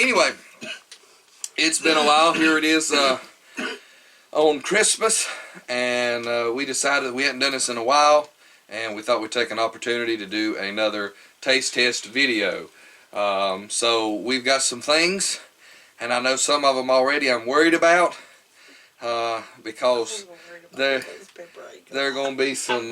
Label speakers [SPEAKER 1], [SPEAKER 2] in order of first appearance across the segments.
[SPEAKER 1] anyway, it's been a while. Here it is on Christmas, and we decided we hadn't done this in a while, and we thought we'd take an opportunity to do another taste test video. So we've got some things, and I know some of them already I'm worried about, because they're going to be some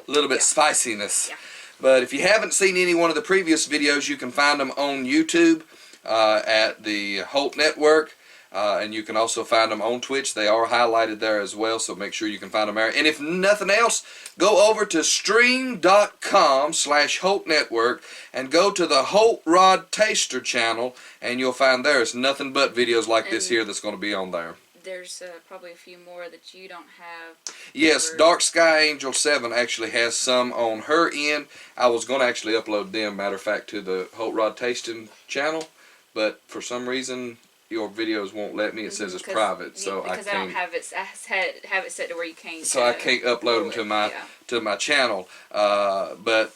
[SPEAKER 1] little bit spiciness.
[SPEAKER 2] Yeah.
[SPEAKER 1] But if you haven't seen any one of the previous videos, you can find them on YouTube at the Holt Network, and you can also find them on Twitch. They are highlighted there as well, so make sure you can find them there. And if nothing else, go over to stream.com/Holt Network and go to the Holt Rod Taster channel, and you'll find there's nothing but videos like this here that's going to be on there.
[SPEAKER 2] There's probably a few more that you don't have.
[SPEAKER 1] Yes, Dark Sky Angel 7 actually has some on her end. I was going to actually upload them, matter of fact, to the Holt Rod Tasting channel, but for some reason your videos won't let me. It says it's private, so I can't.
[SPEAKER 2] Because I don't have it. I have it set to where you can't.
[SPEAKER 1] So I can't upload them to my channel. But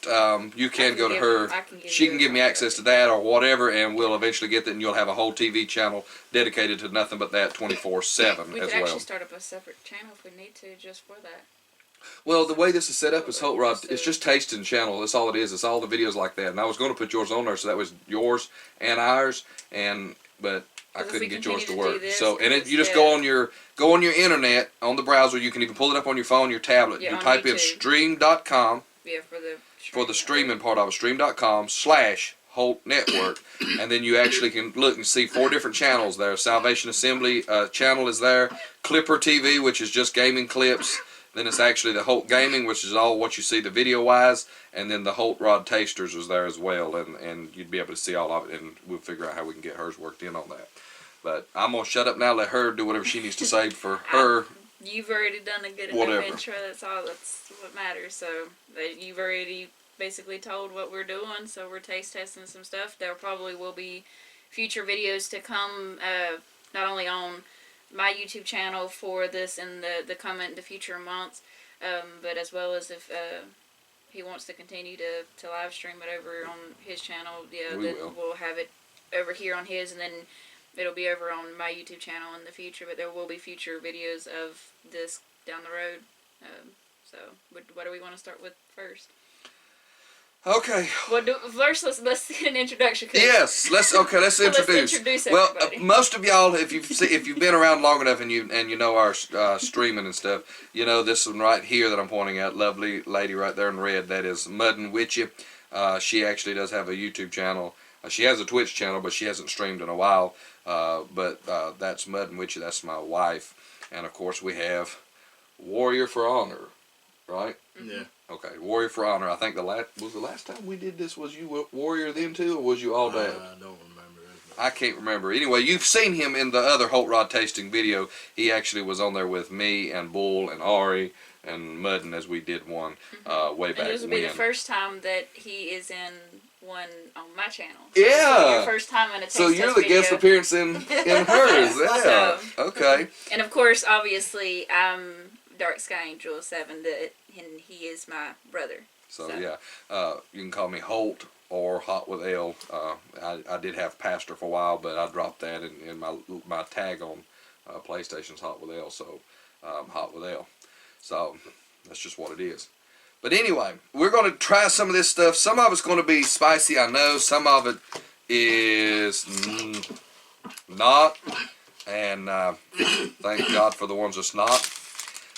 [SPEAKER 1] you can go to her. She can give me access to that or whatever, and we'll eventually get that, and you'll have a whole TV channel dedicated to nothing but that 24/7
[SPEAKER 2] we
[SPEAKER 1] as
[SPEAKER 2] could
[SPEAKER 1] well.
[SPEAKER 2] actually start up a separate channel if we need to, just for that.
[SPEAKER 1] Well, the way this is set up is Holt Rod. It's just tasting channel. That's all it is. It's all the videos like that. And I was going to put yours on there, so that was yours and ours, but I couldn't get yours to work. So, and you just go on your internet on the browser. You can even pull it up on your phone, your tablet.
[SPEAKER 2] Yeah,
[SPEAKER 1] you type in stream.com.
[SPEAKER 2] Yeah,
[SPEAKER 1] for the streaming part of it. Stream.com/Holt Network, and then you actually can look and see 4 different channels there. Salvation Assembly channel is there. Clipper TV, which is just gaming clips. Then it's actually the Holt Gaming, which is all what you see the video-wise, and then the Holt Rod Tasters is there as well, and you'd be able to see all of it, and we'll figure out how we can get hers worked in on that. But I'm going to shut up now, let her do whatever she needs to say for her.
[SPEAKER 2] You've already done a good enough intro, that's what matters, so you've already basically told what we're doing, so we're taste testing some stuff. There probably will be future videos to come, not only on my YouTube channel for this in the future months, but as well as if he wants to continue to live stream it over on his channel, we'll have it over here on his, and then it'll be over on my YouTube channel in the future. But there will be future videos of this down the road. So what do we want to start with first?
[SPEAKER 1] Okay.
[SPEAKER 2] Well, first let's get an introduction.
[SPEAKER 1] Yes, let's introduce.
[SPEAKER 2] Let's introduce everybody.
[SPEAKER 1] Well, most of y'all, if you've been around long enough and you know our streaming and stuff, you know this one right here that I'm pointing at, lovely lady right there in red. That is Mudn Witya. She actually does have a YouTube channel. She has a Twitch channel, but she hasn't streamed in a while. But that's Mudn Witya. That's my wife, and of course we have Warrior for Honor, right?
[SPEAKER 3] Yeah.
[SPEAKER 1] Okay, Warrior for Honor. I think the last time we did this, was you Warrior then too, or was you all Dad?
[SPEAKER 3] I don't remember.
[SPEAKER 1] I can't remember. Anyway, you've seen him in the other Holt Rod tasting video. He actually was on there with me and Bull and Ari and Mudn as we did one way back when.
[SPEAKER 2] And this will be the first time that he is in one on my channel.
[SPEAKER 1] Yeah.
[SPEAKER 2] So your first time in a taste
[SPEAKER 1] So you're
[SPEAKER 2] test
[SPEAKER 1] the
[SPEAKER 2] video.
[SPEAKER 1] guest appearance in hers. Yeah.
[SPEAKER 2] So,
[SPEAKER 1] okay.
[SPEAKER 2] And of course, obviously, I'm Dark Sky Angel 7, and he is my brother.
[SPEAKER 1] So yeah, you can call me Holt or Hot with L. I did have Pastor for a while, but I dropped that in my tag on PlayStation's Hot with L. So Hot with L. So that's just what it is. But anyway, we're going to try some of this stuff. Some of it's going to be spicy, I know. Some of it is not. And thank God for the ones that's not.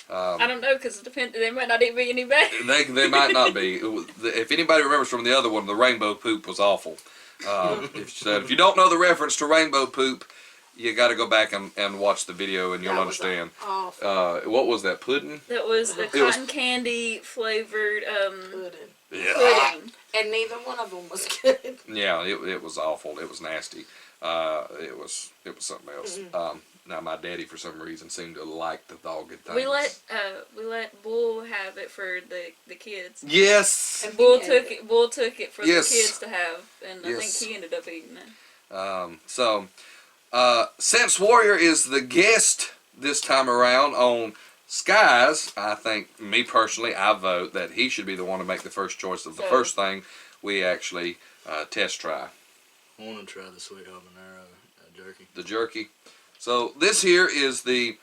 [SPEAKER 2] I don't know, because they might not even be any better.
[SPEAKER 1] They might not be. If anybody remembers from the other one, the rainbow poop was awful. If you don't know the reference to rainbow poop, you got to go back and watch the video, and you'll understand. What was that, pudding?
[SPEAKER 2] That was the cotton candy flavored
[SPEAKER 4] pudding.
[SPEAKER 1] Yeah.
[SPEAKER 2] Pudding.
[SPEAKER 4] And neither one of them was good.
[SPEAKER 1] Yeah, it was awful. It was nasty. It was something else. Now my daddy, for some reason, seemed to like the dogged things.
[SPEAKER 2] We let Bull have it for the kids.
[SPEAKER 1] Yes.
[SPEAKER 2] And Bull took it for the kids to have, and I think he ended up eating it.
[SPEAKER 1] Since Warrior is the guest this time around on Skies, I think, me personally, I vote that he should be the one to make the first choice of the first thing we actually test try.
[SPEAKER 3] I want to try the sweet habanero jerky.
[SPEAKER 1] The jerky. So this here is the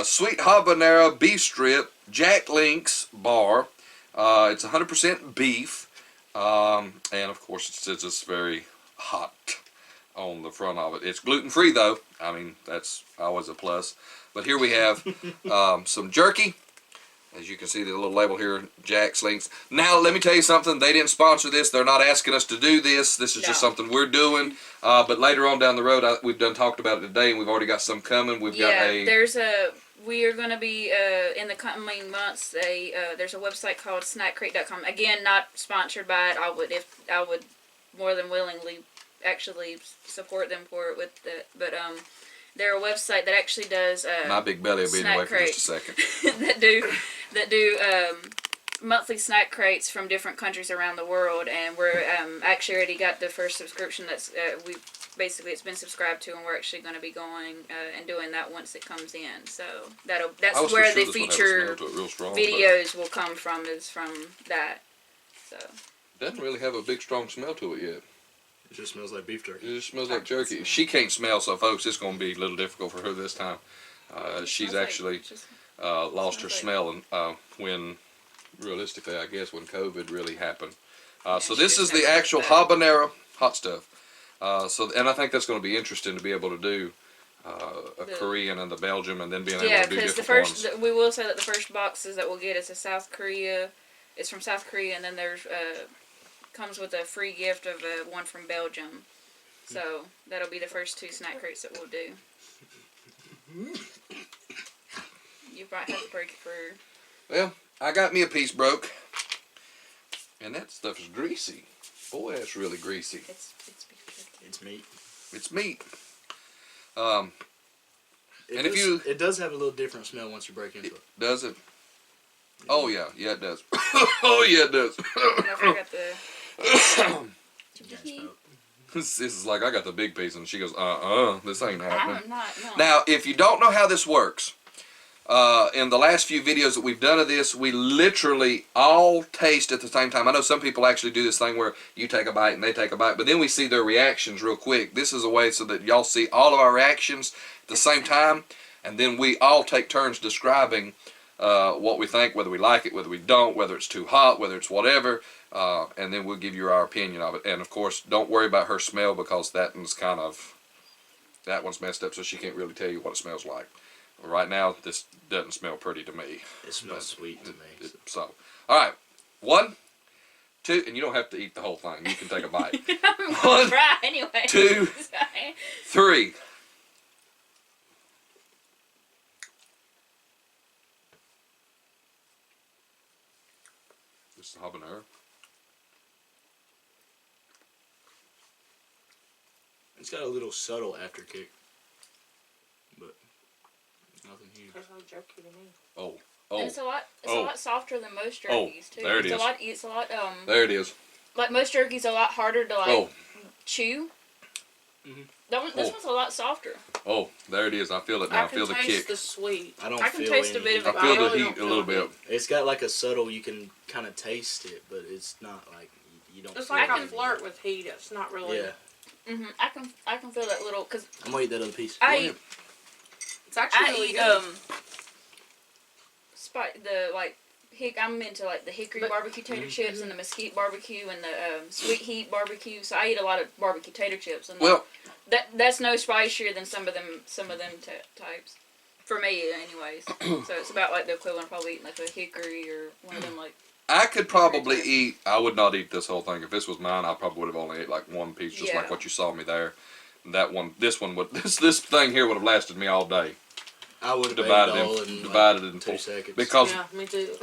[SPEAKER 1] sweet habanero beef strip Jack Link's bar. It's 100% beef, and of course it's just very hot on the front of it. It's gluten free though. I mean, that's always a plus. But here we have some jerky. As you can see, the little label here, Jack's Links. Now, let me tell you something. They didn't sponsor this. They're not asking us to do this. This is just something we're doing. But later on down the road, we've done talked about it today, and we've already got some coming. We've got
[SPEAKER 2] we are going to be, in the coming months, there's a website called snackcrate.com. Again, not sponsored by it. I would more than willingly actually support them for it with the, but they're a website that actually does
[SPEAKER 1] my big belly will be in the way for just a second.
[SPEAKER 2] that do monthly snack crates from different countries around the world, and we're actually already got the first subscription that's it's been subscribed to, and we're actually going to be going and doing that once it comes in. So that's where the future videos will come from, is from that. So
[SPEAKER 1] doesn't really have a big strong smell to it yet.
[SPEAKER 3] It just smells like beef jerky.
[SPEAKER 1] It just smells like jerky. She can't smell, so folks, it's going to be a little difficult for her this time. She's actually lost her smell when, realistically, I guess, when COVID really happened. So this is the actual habanero hot stuff. And I think that's going to be interesting to be able to do a Korean and the Belgium, and then being able to do different ones.
[SPEAKER 2] We will say that the first boxes that we'll get is South Korea. It's from South Korea, and then there's comes with a free gift of one from Belgium. So that'll be the first 2 snack crates that we'll do. You might have to break it for.
[SPEAKER 1] Well, I got me a piece broke, and that stuff is greasy. Boy, that's really greasy.
[SPEAKER 3] It's meat.
[SPEAKER 1] It's meat.
[SPEAKER 3] It does have a little different smell once you break into it.
[SPEAKER 1] Does it? Oh yeah, it does. Oh yeah, it does.
[SPEAKER 2] I forgot the.
[SPEAKER 1] This is like, I got the big piece, and she goes, this ain't happening.
[SPEAKER 2] I'm not, no.
[SPEAKER 1] Now, if you don't know how this works, in the last few videos that we've done of this, we literally all taste at the same time. I know some people actually do this thing where you take a bite and they take a bite, but then we see their reactions real quick. This is a way so that y'all see all of our reactions at the same time, and then we all take turns describing what we think, whether we like it, whether we don't, whether it's too hot, whether it's whatever, and then we'll give you our opinion of it. And of course, don't worry about her smell, because that one's messed up, so she can't really tell you what it smells like. Right now, this doesn't smell pretty to me.
[SPEAKER 3] It smells sweet to me.
[SPEAKER 1] So, all right, 1, 2, and you don't have to eat the whole thing. You can take a bite.
[SPEAKER 2] I'm gonna try anyway.
[SPEAKER 1] 2, 3. This is habanero.
[SPEAKER 3] It's got a little subtle afterkick, but nothing huge.
[SPEAKER 4] Tastes like jerky to me.
[SPEAKER 1] Oh.
[SPEAKER 2] And it's a lot softer than most jerkies too.
[SPEAKER 1] There it is.
[SPEAKER 2] It's a lot
[SPEAKER 1] There it is.
[SPEAKER 2] like most jerkies, a lot harder to chew.
[SPEAKER 3] Mm-hmm.
[SPEAKER 2] This one's a lot softer.
[SPEAKER 1] Oh, there it is. I feel it now. I feel the kick.
[SPEAKER 4] The sweet.
[SPEAKER 3] I
[SPEAKER 2] can taste a bit of it.
[SPEAKER 1] I feel the heat a little bit.
[SPEAKER 3] It's got like a subtle, you can kind of taste it, but it's not like you don't.
[SPEAKER 4] It's like I flirt with heat. It's not really.
[SPEAKER 3] Yeah.
[SPEAKER 2] I can feel that little, cause
[SPEAKER 3] I'm gonna eat that other piece.
[SPEAKER 4] It's actually really good.
[SPEAKER 2] I'm into like the hickory barbecue tater chips and the mesquite barbecue and the sweet heat barbecue. So I eat a lot of barbecue tater chips, and that's no spicier than some of them types. For me, anyways. So it's about like the equivalent of probably eating like a hickory or one of them like.
[SPEAKER 1] I could probably eat. I would not eat this whole thing. If this was mine, I probably would have only ate like one piece, just like what you saw me there. That one, this thing here would have lasted me all day.
[SPEAKER 3] I would have
[SPEAKER 1] divided in
[SPEAKER 3] 2 seconds.
[SPEAKER 1] Because
[SPEAKER 4] me too.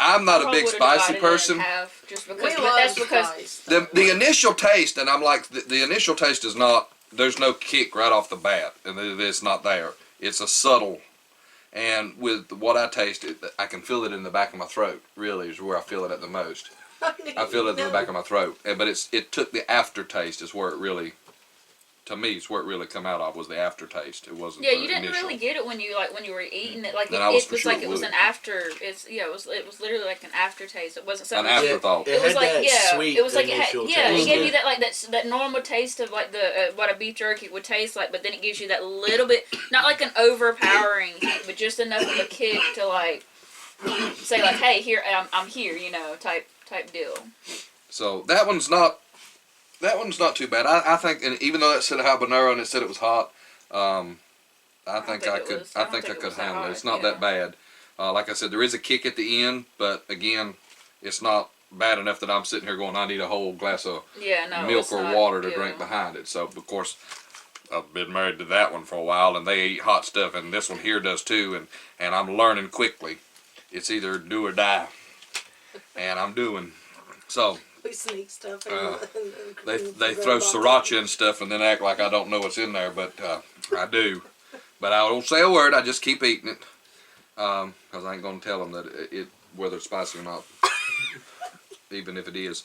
[SPEAKER 1] I'm not a big spicy person.
[SPEAKER 2] Just because
[SPEAKER 1] the initial taste, and I'm like, the initial taste is not. There's no kick right off the bat, and it's not there. It's a subtle. And with what I taste, I can feel it in the back of my throat. Really, is where I feel it at the most. I feel it in the back of my throat. But it took the aftertaste is where it really to me, is where it really come out of was the aftertaste. It wasn't.
[SPEAKER 2] Yeah,
[SPEAKER 1] the
[SPEAKER 2] you didn't
[SPEAKER 1] initial.
[SPEAKER 2] really get it when you were eating it. Like
[SPEAKER 1] And
[SPEAKER 2] it,
[SPEAKER 1] I was
[SPEAKER 2] it
[SPEAKER 1] for
[SPEAKER 2] was
[SPEAKER 1] sure
[SPEAKER 2] like it was
[SPEAKER 1] would.
[SPEAKER 2] an after. It was literally like an aftertaste. It wasn't
[SPEAKER 1] An
[SPEAKER 2] something.
[SPEAKER 1] afterthought.
[SPEAKER 3] It
[SPEAKER 2] It was
[SPEAKER 3] had
[SPEAKER 2] like
[SPEAKER 3] that sweet
[SPEAKER 2] it was like it
[SPEAKER 3] initial
[SPEAKER 2] it
[SPEAKER 3] taste.
[SPEAKER 2] gave you that like that normal taste of like the what a beef jerky would taste like, but then it gives you that little bit, not like an overpowering heat, but just enough of a kick to like say like, hey, here I'm here, type deal.
[SPEAKER 1] So that one's not too bad. I think, and even though that said habanero and it said it was hot, I think I could handle it. It's not that bad. Like I said, there is a kick at the end, but again, it's not bad enough that I'm sitting here going, I need a whole glass of milk or water to drink behind it. So of course, I've been married to that one for a while, and they eat hot stuff, and this one here does too. And I'm learning quickly. It's either do or die, and I'm doing. So
[SPEAKER 4] We sneak stuff in.
[SPEAKER 1] they throw sriracha and stuff, and then act like I don't know what's in there, but I do. But I don't say a word. I just keep eating it, because I ain't gonna tell them that it whether it's spicy or not, even if it is.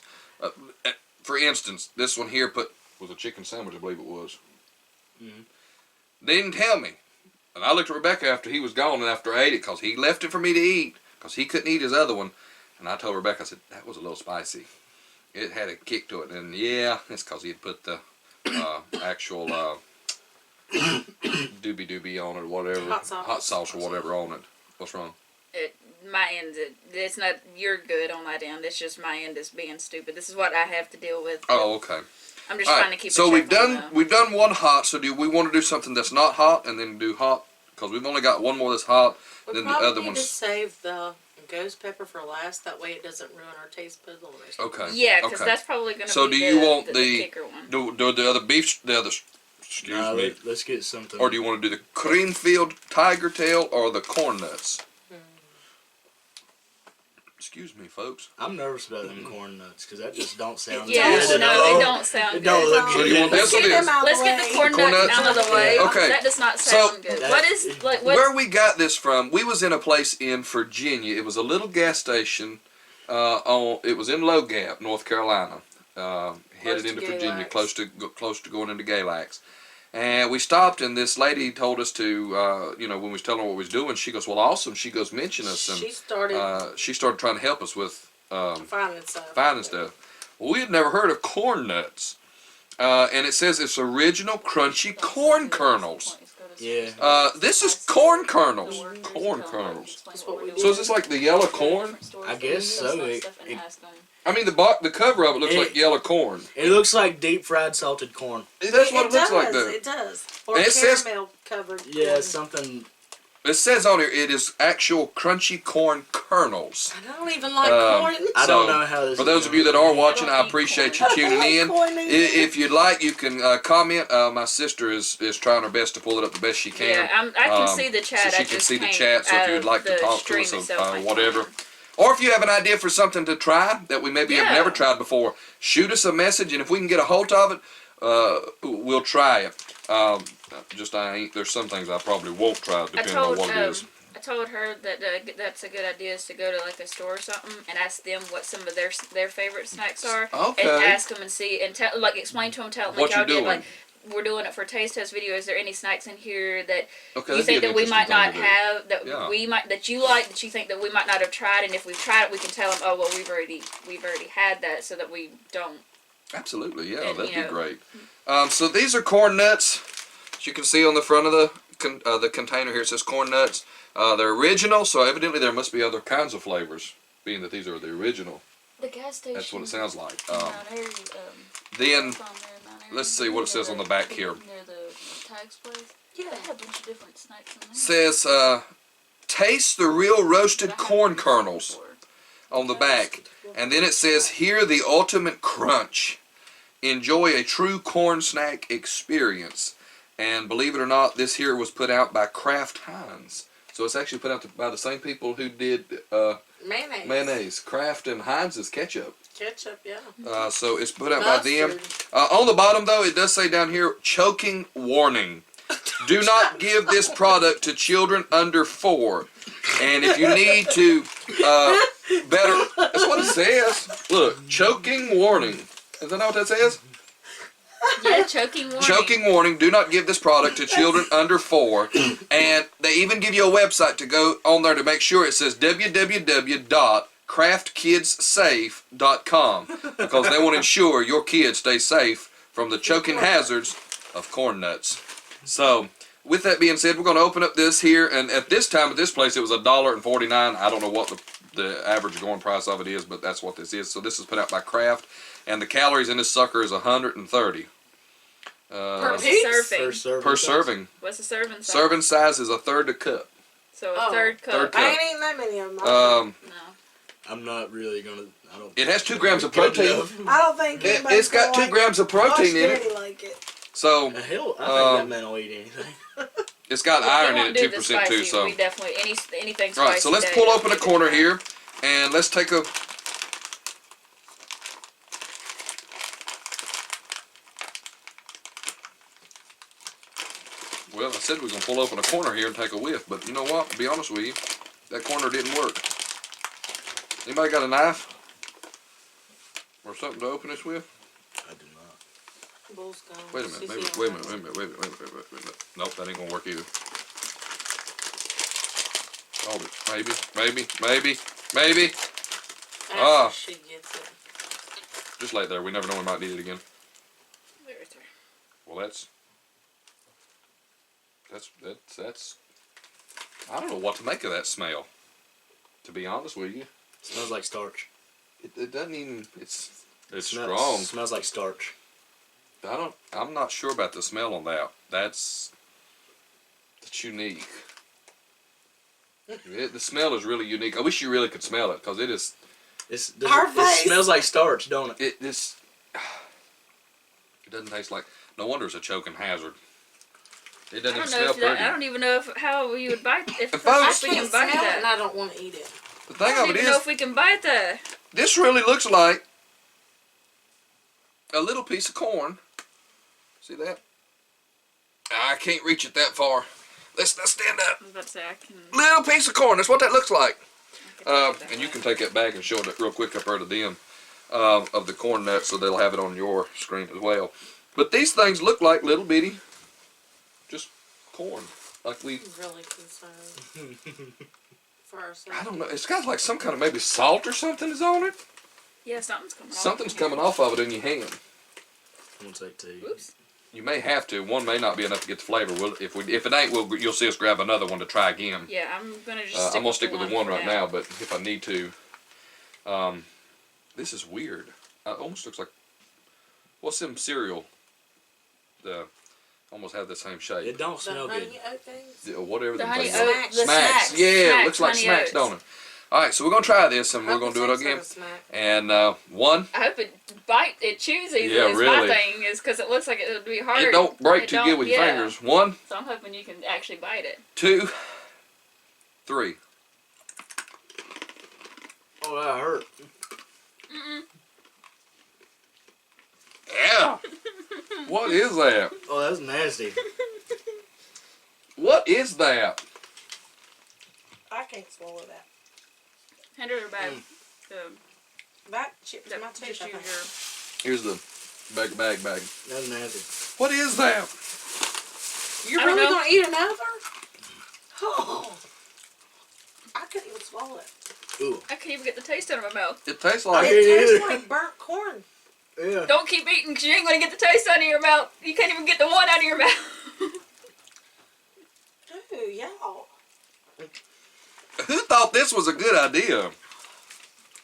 [SPEAKER 1] For instance, this one here was a chicken sandwich, I believe it was. They didn't tell me. And I looked at Rebecca after he was gone and after I ate it, because he left it for me to eat, because he couldn't eat his other one. And I told Rebecca, I said, that was a little spicy. It had a kick to it. And yeah, it's because he had put the actual doobie on it or whatever. Hot sauce or whatever on it. What's wrong?
[SPEAKER 2] My end, it's not, you're good on that end. It's just my end is being stupid. This is what I have to deal with.
[SPEAKER 1] Oh, okay.
[SPEAKER 2] I'm just
[SPEAKER 1] All
[SPEAKER 2] trying
[SPEAKER 1] right.
[SPEAKER 2] to keep
[SPEAKER 1] So
[SPEAKER 2] a check on
[SPEAKER 1] we've done one hot. So do we want to do something that's not hot and then do hot? Because we've only got one more that's hot.
[SPEAKER 4] We
[SPEAKER 1] Then the
[SPEAKER 4] probably
[SPEAKER 1] other
[SPEAKER 4] need
[SPEAKER 1] one's
[SPEAKER 4] to save the ghost pepper for last. That way it doesn't ruin our taste buds on the rest.
[SPEAKER 1] okay.
[SPEAKER 2] Yeah, because
[SPEAKER 1] okay.
[SPEAKER 2] that's probably going to
[SPEAKER 1] So
[SPEAKER 2] be
[SPEAKER 1] do you want
[SPEAKER 2] the
[SPEAKER 1] the
[SPEAKER 2] kicker one.
[SPEAKER 1] do the other beef? The other. Excuse
[SPEAKER 3] Nah,
[SPEAKER 1] me.
[SPEAKER 3] let's get something.
[SPEAKER 1] Or do you want to do the Creamfield Tiger Tail or the corn nuts? Excuse me, folks.
[SPEAKER 3] I'm nervous about them corn nuts because that just don't sound
[SPEAKER 2] Yeah,
[SPEAKER 3] good.
[SPEAKER 2] no, it don't sound
[SPEAKER 3] It
[SPEAKER 2] good.
[SPEAKER 3] don't look
[SPEAKER 1] So
[SPEAKER 3] good.
[SPEAKER 1] you want this or this?
[SPEAKER 2] Let's get the corn
[SPEAKER 1] Corn
[SPEAKER 2] nuts
[SPEAKER 1] nuts?
[SPEAKER 2] out of the way.
[SPEAKER 1] Okay.
[SPEAKER 2] That does not
[SPEAKER 1] So-
[SPEAKER 2] sound good.
[SPEAKER 3] That-
[SPEAKER 2] What is, like, what?
[SPEAKER 1] Where we got this from? We was in a place in Virginia. It was a little gas station. It was in Low Gap, North Carolina. Headed
[SPEAKER 4] to
[SPEAKER 1] into Virginia,
[SPEAKER 4] Galax.
[SPEAKER 1] close to going into Galax. And we stopped, and this lady told us to, when we was telling her what we was doing, she goes, "Well, awesome." She goes, "Mention us," and
[SPEAKER 4] She started
[SPEAKER 1] she started trying to help us with
[SPEAKER 4] finding stuff.
[SPEAKER 1] finding stuff. Well, we had never heard of corn nuts, and it says it's original crunchy corn kernels.
[SPEAKER 3] Yeah.
[SPEAKER 1] This is corn kernels. Corn kernels.
[SPEAKER 4] That's what we
[SPEAKER 1] So is this like the yellow corn?
[SPEAKER 3] I guess so.
[SPEAKER 1] I mean, the cover of it looks like yellow corn.
[SPEAKER 3] It looks like deep fried salted corn.
[SPEAKER 1] That's what it looks like, though.
[SPEAKER 4] It does. Or
[SPEAKER 1] And it says-
[SPEAKER 4] caramel covered.
[SPEAKER 3] Yeah,
[SPEAKER 4] corn.
[SPEAKER 3] something.
[SPEAKER 1] It says on here it is actual crunchy corn kernels.
[SPEAKER 4] I don't even like
[SPEAKER 1] Um,
[SPEAKER 4] corn.
[SPEAKER 3] I
[SPEAKER 1] So,
[SPEAKER 3] don't know how this.
[SPEAKER 1] For
[SPEAKER 3] is
[SPEAKER 1] those of
[SPEAKER 3] going.
[SPEAKER 1] you that are watching,
[SPEAKER 2] I
[SPEAKER 1] I
[SPEAKER 2] don't eat
[SPEAKER 1] appreciate you
[SPEAKER 2] corn.
[SPEAKER 1] tuning in.
[SPEAKER 4] Corn either.
[SPEAKER 1] If you'd like, you can comment. My sister is trying her best to pull it up the best she can.
[SPEAKER 2] Yeah, I can see the chat.
[SPEAKER 1] So she
[SPEAKER 2] I
[SPEAKER 1] can
[SPEAKER 2] just
[SPEAKER 1] see the
[SPEAKER 2] can't
[SPEAKER 1] chat. So if
[SPEAKER 2] out
[SPEAKER 1] you'd
[SPEAKER 2] of
[SPEAKER 1] like to
[SPEAKER 2] the
[SPEAKER 1] talk to
[SPEAKER 2] stream
[SPEAKER 1] us,
[SPEAKER 2] itself, I
[SPEAKER 1] whatever.
[SPEAKER 2] can't.
[SPEAKER 1] Or if you have an idea for something to try that we maybe have
[SPEAKER 2] Yeah.
[SPEAKER 1] never tried before, shoot us a message, and if we can get a hold of it, we'll try it. There's some things I probably won't try depending on what it is.
[SPEAKER 2] I told her that that's a good idea is to go to like a store or something and ask them what some of their favorite snacks are.
[SPEAKER 1] Okay.
[SPEAKER 2] And ask them and see and tell explain to them, tell them
[SPEAKER 1] What
[SPEAKER 2] like y'all
[SPEAKER 1] you're
[SPEAKER 2] did
[SPEAKER 1] doing.
[SPEAKER 2] like we're doing it for taste test video. Is there any snacks in here that
[SPEAKER 1] Okay,
[SPEAKER 2] you
[SPEAKER 1] that'd
[SPEAKER 2] think
[SPEAKER 1] be an
[SPEAKER 2] that we might
[SPEAKER 1] interesting
[SPEAKER 2] not
[SPEAKER 1] thing to do.
[SPEAKER 2] have that
[SPEAKER 1] Yeah.
[SPEAKER 2] we might that you like that you think that we might not have tried, and if we've tried it we can tell them, oh well, we've already had that, so that we don't.
[SPEAKER 1] Absolutely, yeah,
[SPEAKER 2] And,
[SPEAKER 1] that'd
[SPEAKER 2] you
[SPEAKER 1] be
[SPEAKER 2] know,
[SPEAKER 1] great. So these are corn nuts. As you can see on the front of the container here, it says corn nuts. They're original, so evidently there must be other kinds of flavors, being that these are the original.
[SPEAKER 2] The gas station.
[SPEAKER 1] That's what it sounds like.
[SPEAKER 2] down there,
[SPEAKER 1] Then,
[SPEAKER 2] it's on there, down there.
[SPEAKER 1] let's see what it says on the back here.
[SPEAKER 2] Near the tax place.
[SPEAKER 4] Yeah.
[SPEAKER 2] They have a bunch of different snacks in there.
[SPEAKER 1] Says, taste the real roasted corn kernels on the back. And then it says, here the ultimate crunch. Enjoy a true corn snack experience. And believe it or not, this here was put out by Kraft Heinz. So it's actually put out by the same people who did
[SPEAKER 4] Mayonnaise.
[SPEAKER 1] Kraft and Heinz's ketchup.
[SPEAKER 4] Ketchup, yeah.
[SPEAKER 1] So it's put out by them.
[SPEAKER 4] Mustard.
[SPEAKER 1] On the bottom, though, it does say down here, choking warning. Do not give this product to children under 4. And if you need to better, that's what it says. Look, choking warning. Is that not what that says?
[SPEAKER 2] Yeah, choking warning.
[SPEAKER 1] Choking warning, do not give this product to children under 4. And they even give you a website to go on there to make sure it says www.craftkidssafe.com because they want to ensure your kids stay safe from the choking hazards of corn nuts. So, with that being said, we're going to open up this here. And at this time, at this place, it was $1.49. I don't know what the average going price of it is, but that's what this is. So this is put out by Kraft. And the calories in this sucker is 130.
[SPEAKER 4] Per
[SPEAKER 2] What's
[SPEAKER 4] piece?
[SPEAKER 2] the serving?
[SPEAKER 1] Per serving.
[SPEAKER 2] What's the serving size?
[SPEAKER 1] Serving size is a third a cup.
[SPEAKER 2] So a third cup.
[SPEAKER 1] Third cup.
[SPEAKER 4] I ain't eating that many of them.
[SPEAKER 2] No.
[SPEAKER 3] I'm not really gonna. I don't.
[SPEAKER 1] It has 2 grams of protein.
[SPEAKER 4] I don't think
[SPEAKER 1] It's got 2 grams of protein in it.
[SPEAKER 4] Like it.
[SPEAKER 1] So
[SPEAKER 3] Hell, I think that man will eat anything.
[SPEAKER 1] it's got
[SPEAKER 2] Yeah,
[SPEAKER 1] iron
[SPEAKER 2] we
[SPEAKER 1] in
[SPEAKER 2] won't
[SPEAKER 1] it,
[SPEAKER 2] do
[SPEAKER 1] 2%
[SPEAKER 2] the spicy.
[SPEAKER 1] too. So
[SPEAKER 2] We definitely anything spicy.
[SPEAKER 1] all right, so let's pull open a corner here, and let's take a. Well, I said we were gonna pull open a corner here and take a whiff, but you know what? To be honest with you, that corner didn't work. Anybody got a knife or something to open this with?
[SPEAKER 3] I do not.
[SPEAKER 4] Bull's gone.
[SPEAKER 1] Wait a minute, wait a minute. Nope, that ain't gonna work either. Hold it. Maybe. Ah.
[SPEAKER 4] She gets it.
[SPEAKER 1] Just lay it there. We never know we might need it again.
[SPEAKER 2] There's her.
[SPEAKER 1] Well, that's. I don't know what to make of that smell. To be honest with you,
[SPEAKER 3] Smells like starch.
[SPEAKER 1] it doesn't even. It's
[SPEAKER 3] Smells-
[SPEAKER 1] strong.
[SPEAKER 3] Smells like starch.
[SPEAKER 1] I'm not sure about the smell on that. That's unique. The smell is really unique. I wish you really could smell it because it is.
[SPEAKER 3] It
[SPEAKER 4] face.
[SPEAKER 3] smells like starch, don't it?
[SPEAKER 1] It doesn't taste like. No wonder it's a choking hazard. It doesn't even smell pretty.
[SPEAKER 2] I don't even know how we would bite if
[SPEAKER 1] Folks,
[SPEAKER 2] we
[SPEAKER 4] I
[SPEAKER 2] can
[SPEAKER 4] can't
[SPEAKER 2] bite
[SPEAKER 4] smell it
[SPEAKER 2] that.
[SPEAKER 4] and I don't want to eat it.
[SPEAKER 1] The
[SPEAKER 2] I
[SPEAKER 1] thing
[SPEAKER 2] don't
[SPEAKER 1] of it
[SPEAKER 2] even know
[SPEAKER 1] is,
[SPEAKER 2] if we can bite that.
[SPEAKER 1] this really looks like a little piece of corn. See that? I can't reach it that far. Let's stand up.
[SPEAKER 2] I was about to say I can.
[SPEAKER 1] Little piece of corn. That's what that looks like.
[SPEAKER 2] I can take it
[SPEAKER 1] And you
[SPEAKER 2] that
[SPEAKER 1] can
[SPEAKER 2] way.
[SPEAKER 1] take that back and show it real quick up there to them of the corn nuts, so they'll have it on your screen as well. But these things look like little bitty, just corn. Like we,
[SPEAKER 4] I'm really concerned for ourselves.
[SPEAKER 1] I don't know. It's got like some kind of maybe salt or something is on it.
[SPEAKER 2] Yeah, something's coming off.
[SPEAKER 1] Something's coming off of it in your hand.
[SPEAKER 3] I'm gonna take 2.
[SPEAKER 2] Oops.
[SPEAKER 1] You may have to. One may not be enough to get the flavor. If it ain't, you'll see us grab another one to try again.
[SPEAKER 2] Yeah, I'm gonna just.
[SPEAKER 1] I'm gonna stick with the one
[SPEAKER 2] for
[SPEAKER 1] right now, but if I need to, this is weird. It almost looks like what's them cereal? Almost have the same shape.
[SPEAKER 3] It don't
[SPEAKER 4] The
[SPEAKER 3] smell good.
[SPEAKER 4] honey oat things?
[SPEAKER 1] Yeah, whatever
[SPEAKER 2] The
[SPEAKER 1] them
[SPEAKER 2] honey
[SPEAKER 1] things
[SPEAKER 2] oat,
[SPEAKER 1] are.
[SPEAKER 2] the
[SPEAKER 1] Smacks. Yeah, it
[SPEAKER 2] Smacks,
[SPEAKER 1] looks like
[SPEAKER 2] honey
[SPEAKER 1] smacks,
[SPEAKER 2] oats.
[SPEAKER 1] don't it? All right, so we're gonna try this, and we're
[SPEAKER 4] Hope
[SPEAKER 1] gonna do it
[SPEAKER 4] tastes
[SPEAKER 1] again.
[SPEAKER 4] like a snack.
[SPEAKER 1] And one,
[SPEAKER 2] I hope it chews easily.
[SPEAKER 1] Yeah,
[SPEAKER 2] is
[SPEAKER 1] really.
[SPEAKER 2] My thing is because it looks like it would be hard.
[SPEAKER 1] it don't break
[SPEAKER 2] It
[SPEAKER 1] too
[SPEAKER 2] don't-
[SPEAKER 1] good with your
[SPEAKER 2] yeah.
[SPEAKER 1] fingers. 1,
[SPEAKER 2] So I'm hoping you can actually bite it.
[SPEAKER 1] 2, 3.
[SPEAKER 3] Oh, that hurt.
[SPEAKER 1] Yeah. What is that?
[SPEAKER 3] Oh, that's nasty.
[SPEAKER 1] What is that?
[SPEAKER 4] I can't swallow that.
[SPEAKER 2] Hand her the bag.
[SPEAKER 4] That chips
[SPEAKER 2] That
[SPEAKER 4] my
[SPEAKER 2] just
[SPEAKER 4] teeth. I think.
[SPEAKER 2] use
[SPEAKER 1] Here's the bag.
[SPEAKER 3] That's nasty.
[SPEAKER 1] What is that?
[SPEAKER 4] You're
[SPEAKER 2] I don't
[SPEAKER 4] really
[SPEAKER 2] know.
[SPEAKER 4] gonna eat another? Oh, I couldn't even swallow it.
[SPEAKER 3] Ooh.
[SPEAKER 2] I can't even get the taste out of my mouth.
[SPEAKER 1] It tastes
[SPEAKER 3] I
[SPEAKER 1] like.
[SPEAKER 3] can't
[SPEAKER 4] It tastes
[SPEAKER 3] either.
[SPEAKER 4] like burnt corn.
[SPEAKER 3] Yeah.
[SPEAKER 2] Don't keep eating because you ain't gonna get the taste out of your mouth. You can't even get the one out of your mouth.
[SPEAKER 4] Dude, y'all.
[SPEAKER 1] Who thought this was a good idea?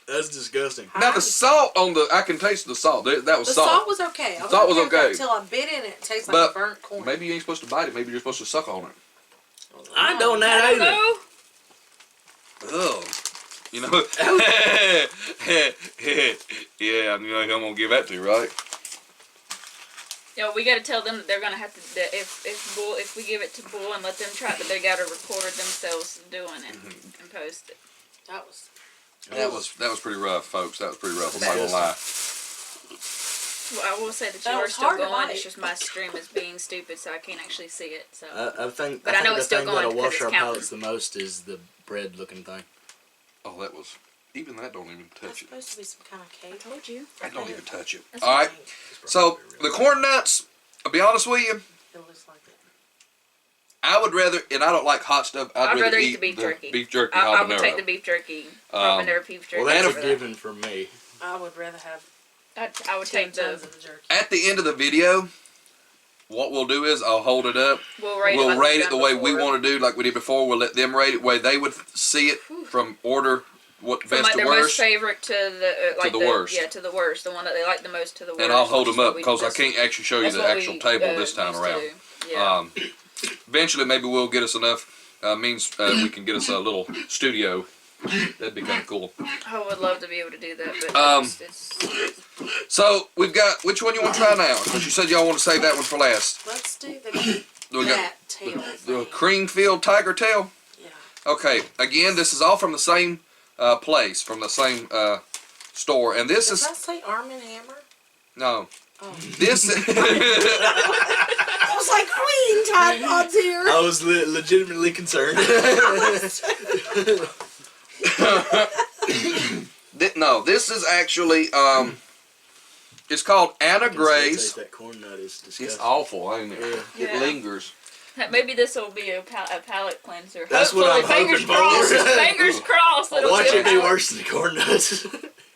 [SPEAKER 3] That's disgusting.
[SPEAKER 1] Now the salt on the, I can taste the salt. That was
[SPEAKER 4] The
[SPEAKER 1] salt.
[SPEAKER 4] salt was okay. I
[SPEAKER 1] Salt was
[SPEAKER 4] with that
[SPEAKER 1] okay.
[SPEAKER 4] Until I bit in it, it tastes
[SPEAKER 1] But
[SPEAKER 4] like burnt corn.
[SPEAKER 1] Maybe you ain't supposed to bite it. Maybe you're supposed to suck on it.
[SPEAKER 3] I don't
[SPEAKER 2] I
[SPEAKER 3] that
[SPEAKER 2] don't
[SPEAKER 3] either.
[SPEAKER 2] know.
[SPEAKER 1] Ugh. You know. Yeah, you know who I'm gonna give that to, right?
[SPEAKER 2] Yeah, we gotta tell them that they're gonna have to. That if we give it to Bull and let them try it, that they gotta record themselves doing it and post it.
[SPEAKER 4] That was.
[SPEAKER 1] That was pretty rough, folks. That was pretty rough. I'm not gonna lie.
[SPEAKER 2] Well, I will say that
[SPEAKER 4] That
[SPEAKER 2] you are
[SPEAKER 4] was
[SPEAKER 2] still
[SPEAKER 4] hard to
[SPEAKER 2] going.
[SPEAKER 4] bite.
[SPEAKER 2] It's just my stream is being stupid, so I can't actually see it. So
[SPEAKER 3] I think.
[SPEAKER 2] But I know
[SPEAKER 3] think
[SPEAKER 2] it's
[SPEAKER 3] the
[SPEAKER 2] still
[SPEAKER 3] thing
[SPEAKER 2] going
[SPEAKER 3] that'll
[SPEAKER 2] because
[SPEAKER 3] wash
[SPEAKER 2] it's
[SPEAKER 3] our
[SPEAKER 2] counting.
[SPEAKER 3] palates the most is the bread-looking thing.
[SPEAKER 1] Oh, that was. Even that don't even
[SPEAKER 4] That's
[SPEAKER 1] touch it.
[SPEAKER 4] supposed to be some kind of
[SPEAKER 2] I
[SPEAKER 4] cake.
[SPEAKER 2] told you.
[SPEAKER 1] I don't even touch it.
[SPEAKER 2] That's
[SPEAKER 1] All right.
[SPEAKER 4] It
[SPEAKER 1] So the corn nuts. I'll be honest with you.
[SPEAKER 4] looks like it.
[SPEAKER 1] I would rather, and I don't like hot stuff.
[SPEAKER 2] I'd rather eat the beef jerky.
[SPEAKER 1] Beef jerky
[SPEAKER 2] I
[SPEAKER 1] habanero.
[SPEAKER 2] would take the beef jerky. Habanero beef jerky.
[SPEAKER 3] Well, that's
[SPEAKER 2] over
[SPEAKER 3] a
[SPEAKER 2] that.
[SPEAKER 3] given for me.
[SPEAKER 4] I would rather have
[SPEAKER 2] I would
[SPEAKER 4] 10
[SPEAKER 2] take the.
[SPEAKER 4] tons of the jerky.
[SPEAKER 1] At the end of the video, what we'll do is I'll hold it up.
[SPEAKER 2] We'll rate
[SPEAKER 1] We'll
[SPEAKER 2] it, like
[SPEAKER 1] rate
[SPEAKER 2] we've
[SPEAKER 1] it the
[SPEAKER 2] done
[SPEAKER 1] way we
[SPEAKER 2] before.
[SPEAKER 1] want to do, like we did before. We'll let them rate it the way they would see it from order what
[SPEAKER 2] From
[SPEAKER 1] best
[SPEAKER 2] like
[SPEAKER 1] to
[SPEAKER 2] their most
[SPEAKER 1] worst.
[SPEAKER 2] favorite to the like
[SPEAKER 1] the worst.
[SPEAKER 2] Yeah, to the worst. The one that they like the most to the worst.
[SPEAKER 1] And I'll hold
[SPEAKER 2] which
[SPEAKER 1] them
[SPEAKER 2] is
[SPEAKER 1] up
[SPEAKER 2] what we-
[SPEAKER 1] because I
[SPEAKER 2] that's-
[SPEAKER 1] can't actually show you
[SPEAKER 2] that's
[SPEAKER 1] the
[SPEAKER 2] what
[SPEAKER 1] actual
[SPEAKER 2] we,
[SPEAKER 1] table this time
[SPEAKER 2] used to
[SPEAKER 1] around.
[SPEAKER 2] do. Yeah.
[SPEAKER 1] Eventually, maybe we'll get us enough means we can get us a little studio. That'd be kind of cool.
[SPEAKER 2] I would love to be able to do that, but it's
[SPEAKER 1] So we've got, which one you want to try now? Because you said y'all want to save that one for last.
[SPEAKER 4] Let's do the
[SPEAKER 1] We got
[SPEAKER 4] that tail
[SPEAKER 1] the
[SPEAKER 4] thing.
[SPEAKER 1] Creamfield Tiger Tail.
[SPEAKER 4] Yeah.
[SPEAKER 1] Okay, again, this is all from the same place, from the same store, and this
[SPEAKER 4] Does
[SPEAKER 1] is
[SPEAKER 4] that say Arm and Hammer?
[SPEAKER 1] no.
[SPEAKER 4] Oh.
[SPEAKER 1] This
[SPEAKER 4] I was like, Queen Tide Pods here.
[SPEAKER 3] I was legitimately concerned.
[SPEAKER 1] no, this is actually it's called Anna Gray's.
[SPEAKER 3] That corn nut is disgusting.
[SPEAKER 1] It's awful, ain't it?
[SPEAKER 3] Yeah.
[SPEAKER 1] It
[SPEAKER 2] Yeah.
[SPEAKER 1] lingers.
[SPEAKER 2] maybe this will be a palate cleanser.
[SPEAKER 3] That's what
[SPEAKER 2] Hopefully,
[SPEAKER 3] I'm
[SPEAKER 2] fingers
[SPEAKER 3] hoping
[SPEAKER 2] crossed.
[SPEAKER 3] for.
[SPEAKER 2] Fingers crossed. It'll
[SPEAKER 3] Watch
[SPEAKER 2] be a
[SPEAKER 3] it be
[SPEAKER 2] palate-
[SPEAKER 3] worse than the corn nuts.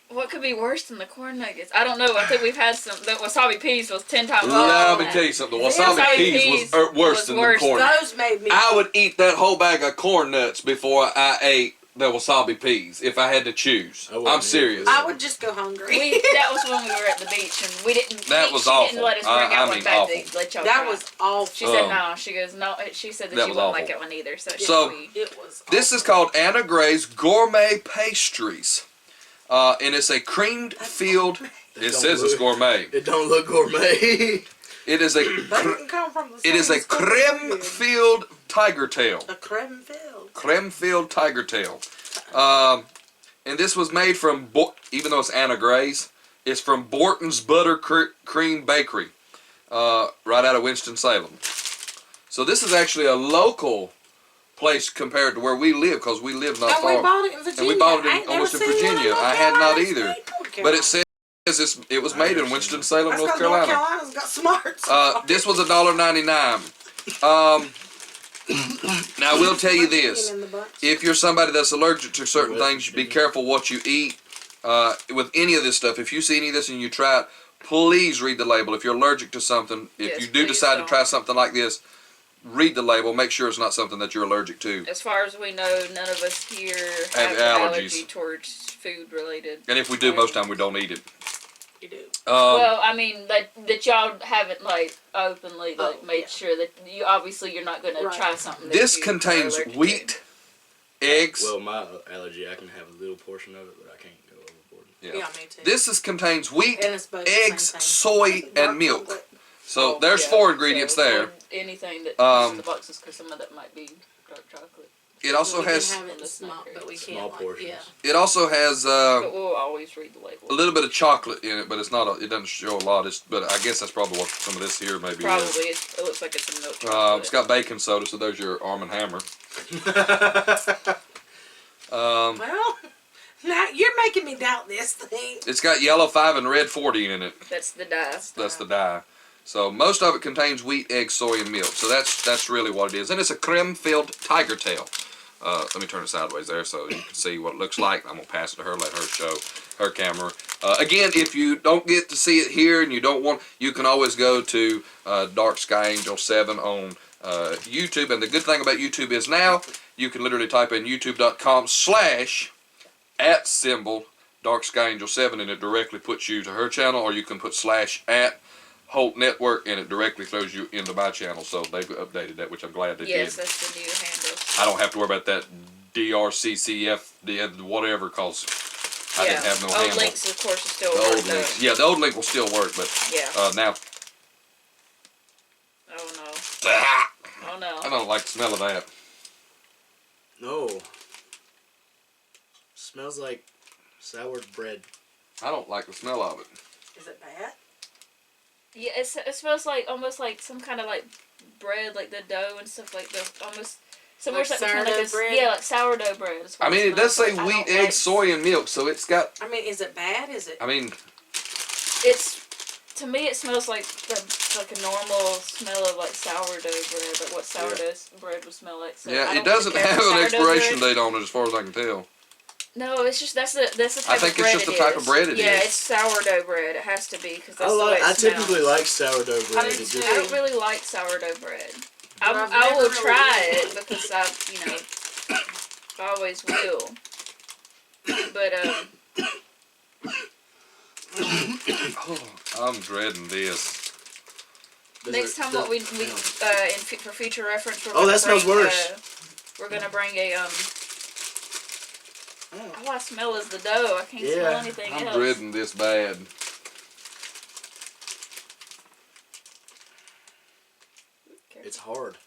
[SPEAKER 2] What could be worse than the corn nuggets? I don't know. I think we've had some. The wasabi peas was 10 times worse.
[SPEAKER 1] Let
[SPEAKER 2] than
[SPEAKER 1] me
[SPEAKER 2] that.
[SPEAKER 1] tell you something. The
[SPEAKER 4] Yeah,
[SPEAKER 1] wasabi
[SPEAKER 2] wasabi
[SPEAKER 1] peas
[SPEAKER 2] peas
[SPEAKER 1] was worse
[SPEAKER 2] was
[SPEAKER 1] than
[SPEAKER 2] worse.
[SPEAKER 1] the corn.
[SPEAKER 4] Those made me.
[SPEAKER 1] I would eat that whole bag of corn nuts before I ate the wasabi peas if I had to choose.
[SPEAKER 3] I wouldn't
[SPEAKER 1] I'm
[SPEAKER 3] eat
[SPEAKER 1] serious.
[SPEAKER 3] it.
[SPEAKER 4] I would just go hungry.
[SPEAKER 2] That was when we were at the beach and we didn't.
[SPEAKER 1] That was
[SPEAKER 2] she
[SPEAKER 1] awful.
[SPEAKER 2] didn't let us
[SPEAKER 1] I
[SPEAKER 2] bring out
[SPEAKER 1] mean
[SPEAKER 2] one back
[SPEAKER 1] awful.
[SPEAKER 2] to let y'all
[SPEAKER 4] That
[SPEAKER 2] try.
[SPEAKER 4] was awful.
[SPEAKER 2] She said
[SPEAKER 1] Um,
[SPEAKER 2] no. She goes no. She said that,
[SPEAKER 1] that
[SPEAKER 2] she
[SPEAKER 1] was
[SPEAKER 2] wouldn't
[SPEAKER 1] awful.
[SPEAKER 2] like it one either.
[SPEAKER 1] So-
[SPEAKER 4] It was.
[SPEAKER 1] This is
[SPEAKER 4] awful.
[SPEAKER 1] called Anna Gray's Gourmet Pastries. And it's a creamed field. It
[SPEAKER 3] don't
[SPEAKER 1] says it's
[SPEAKER 3] look-
[SPEAKER 1] gourmet.
[SPEAKER 3] It don't look gourmet.
[SPEAKER 1] It is a
[SPEAKER 4] They didn't come from the
[SPEAKER 1] it is a
[SPEAKER 4] same store
[SPEAKER 1] creme
[SPEAKER 4] we did.
[SPEAKER 1] filled tiger tail.
[SPEAKER 4] A creme filled.
[SPEAKER 1] Creme filled tiger tail. And this was made from, even though it's Anna Gray's, it's from Borton's Butter Cream Bakery, right out of Winston-Salem. So this is actually a local place compared to where we live, because we live not
[SPEAKER 4] And we
[SPEAKER 1] far.
[SPEAKER 4] bought it in Virginia.
[SPEAKER 1] And we bought it
[SPEAKER 4] I
[SPEAKER 1] in,
[SPEAKER 4] ain't never
[SPEAKER 1] almost in
[SPEAKER 4] seen one
[SPEAKER 1] Virginia.
[SPEAKER 4] North
[SPEAKER 1] I had not
[SPEAKER 4] Carolina.
[SPEAKER 1] either.
[SPEAKER 4] It's North
[SPEAKER 1] But
[SPEAKER 4] Carolina.
[SPEAKER 1] it says it was made in Winston-Salem,
[SPEAKER 4] That's
[SPEAKER 1] North
[SPEAKER 4] 'cause North
[SPEAKER 1] Carolina.
[SPEAKER 4] Carolina's got smarts.
[SPEAKER 1] This was $1.99. Now I will tell you this: if you're somebody that's allergic to certain things, be careful what you eat. With any of this stuff, if you see any of this and you try it, please read the label. If you're allergic to something, if
[SPEAKER 2] Yes,
[SPEAKER 1] you do
[SPEAKER 2] please
[SPEAKER 1] decide to
[SPEAKER 2] don't.
[SPEAKER 1] try something like this, read the label. Make sure it's not something that you're allergic to.
[SPEAKER 2] As far as we know, none of us here
[SPEAKER 1] Have
[SPEAKER 2] have
[SPEAKER 1] allergies.
[SPEAKER 2] allergy towards food related.
[SPEAKER 1] And if we do, most time we don't eat it.
[SPEAKER 4] You do.
[SPEAKER 2] Well, I mean that y'all haven't like openly like
[SPEAKER 4] Oh,
[SPEAKER 2] made
[SPEAKER 4] yeah.
[SPEAKER 2] sure that you obviously you're not gonna
[SPEAKER 4] Right.
[SPEAKER 2] try something. That
[SPEAKER 1] This
[SPEAKER 2] you
[SPEAKER 1] contains
[SPEAKER 2] are allergic to.
[SPEAKER 1] wheat, eggs.
[SPEAKER 3] Well, my allergy, I can have a little portion of it, but I can't go overboard.
[SPEAKER 4] Yeah, me too.
[SPEAKER 1] This contains wheat,
[SPEAKER 4] and it's both the same
[SPEAKER 1] eggs,
[SPEAKER 4] thing.
[SPEAKER 1] soy,
[SPEAKER 4] Dark
[SPEAKER 1] and milk.
[SPEAKER 4] chocolate.
[SPEAKER 1] So
[SPEAKER 2] Oh,
[SPEAKER 1] there's
[SPEAKER 2] yeah.
[SPEAKER 1] 4 ingredients
[SPEAKER 2] So
[SPEAKER 1] there.
[SPEAKER 2] avoid anything that
[SPEAKER 1] Um,
[SPEAKER 2] in the boxes because some of that might be dark chocolate.
[SPEAKER 1] It also
[SPEAKER 4] We can
[SPEAKER 1] has
[SPEAKER 4] have it in
[SPEAKER 2] That's
[SPEAKER 4] small,
[SPEAKER 2] not
[SPEAKER 4] but we
[SPEAKER 3] Small
[SPEAKER 4] can't.
[SPEAKER 3] portions.
[SPEAKER 4] Yeah.
[SPEAKER 1] it also has
[SPEAKER 2] But we'll always read the label.
[SPEAKER 1] a little bit of chocolate in it, but it's not. It doesn't show a lot. But I guess that's probably what some of this here maybe
[SPEAKER 2] Probably
[SPEAKER 1] is.
[SPEAKER 2] it looks like it's a milk chocolate.
[SPEAKER 1] It's got baking soda, so there's your Arm and Hammer.
[SPEAKER 4] Well, now you're making me doubt this thing.
[SPEAKER 1] It's got yellow 5 and red 40 in it.
[SPEAKER 2] That's the dye.
[SPEAKER 1] That's the dye. So most of it contains wheat, egg, soy, and milk. So that's really what it is. And it's a creme-filled tiger tail. Let me turn it sideways there so you can see what it looks like. I'm going to pass it to her, let her show her camera. Again, if you don't get to see it here and you don't want, you can always go to Dark Sky Angel 7 on YouTube. And the good thing about YouTube is now you can literally type in youtube.com/@ Dark Sky Angel 7 and it directly puts you to her channel, or you can put / Holt Network and it directly throws you into my channel. So they've updated that, which I'm glad they
[SPEAKER 2] Yes,
[SPEAKER 1] did.
[SPEAKER 2] that's the new handle.
[SPEAKER 1] I don't have to worry about that DRCCF, whatever, because I didn't have no
[SPEAKER 2] old
[SPEAKER 1] handle.
[SPEAKER 2] links, of course, will still
[SPEAKER 1] The
[SPEAKER 2] work.
[SPEAKER 1] old links. Yeah, the old link will still work, but
[SPEAKER 2] Yeah.
[SPEAKER 1] now
[SPEAKER 2] Oh no. Oh
[SPEAKER 1] I
[SPEAKER 2] no.
[SPEAKER 1] don't like the smell of that.
[SPEAKER 3] No. Smells like sour bread.
[SPEAKER 1] I don't like the smell of it.
[SPEAKER 4] Is it bad?
[SPEAKER 2] Yeah, it smells like almost like some kind of like bread, like the dough and stuff like the almost. Somewhere
[SPEAKER 4] Like
[SPEAKER 2] between
[SPEAKER 4] sourdough
[SPEAKER 2] a,
[SPEAKER 4] bread?
[SPEAKER 2] yeah, like sourdough bread. Is what
[SPEAKER 1] I mean, it does say
[SPEAKER 2] smells like. I
[SPEAKER 1] wheat,
[SPEAKER 2] don't
[SPEAKER 1] egg,
[SPEAKER 2] like-
[SPEAKER 1] soy, and milk, so it's got.
[SPEAKER 4] I mean, is it bad? Is it?
[SPEAKER 1] I mean,
[SPEAKER 2] It's, to me, it smells like like a normal smell of like sourdough bread, like what sourdough bread would smell like. So I
[SPEAKER 1] yeah, it
[SPEAKER 2] don't
[SPEAKER 1] doesn't
[SPEAKER 2] really care
[SPEAKER 1] have
[SPEAKER 2] for
[SPEAKER 1] an
[SPEAKER 2] sourdough
[SPEAKER 1] expiration
[SPEAKER 2] bread.
[SPEAKER 1] date on it, as far as I can tell.
[SPEAKER 2] No, it's just that's the type
[SPEAKER 1] I
[SPEAKER 2] of
[SPEAKER 1] think
[SPEAKER 2] bread
[SPEAKER 1] it's just
[SPEAKER 2] it
[SPEAKER 1] the type
[SPEAKER 2] is.
[SPEAKER 1] of bread it
[SPEAKER 2] yeah,
[SPEAKER 1] is.
[SPEAKER 2] it's sourdough bread. It has to be because that's
[SPEAKER 3] I
[SPEAKER 2] the way it
[SPEAKER 3] I
[SPEAKER 2] smells.
[SPEAKER 3] typically like sourdough bread.
[SPEAKER 4] do
[SPEAKER 3] It
[SPEAKER 4] too.
[SPEAKER 3] just,
[SPEAKER 2] I don't really like sourdough bread.
[SPEAKER 4] But I've
[SPEAKER 2] I
[SPEAKER 4] never
[SPEAKER 2] will
[SPEAKER 4] really
[SPEAKER 2] try
[SPEAKER 4] did.
[SPEAKER 2] it because I always will. But
[SPEAKER 1] Oh, I'm dreading this.
[SPEAKER 3] does
[SPEAKER 2] next
[SPEAKER 3] it-
[SPEAKER 2] time,
[SPEAKER 3] does-
[SPEAKER 2] what we
[SPEAKER 3] yeah.
[SPEAKER 2] for future reference, we're
[SPEAKER 3] Oh,
[SPEAKER 2] gonna
[SPEAKER 3] that smells
[SPEAKER 2] bring,
[SPEAKER 3] worse.
[SPEAKER 2] we're gonna bring a
[SPEAKER 3] Oh.
[SPEAKER 2] all I smell is the dough. I can't smell
[SPEAKER 3] Yeah,
[SPEAKER 2] anything
[SPEAKER 1] I'm
[SPEAKER 2] else.
[SPEAKER 1] dreading this bad.
[SPEAKER 3] It's hard.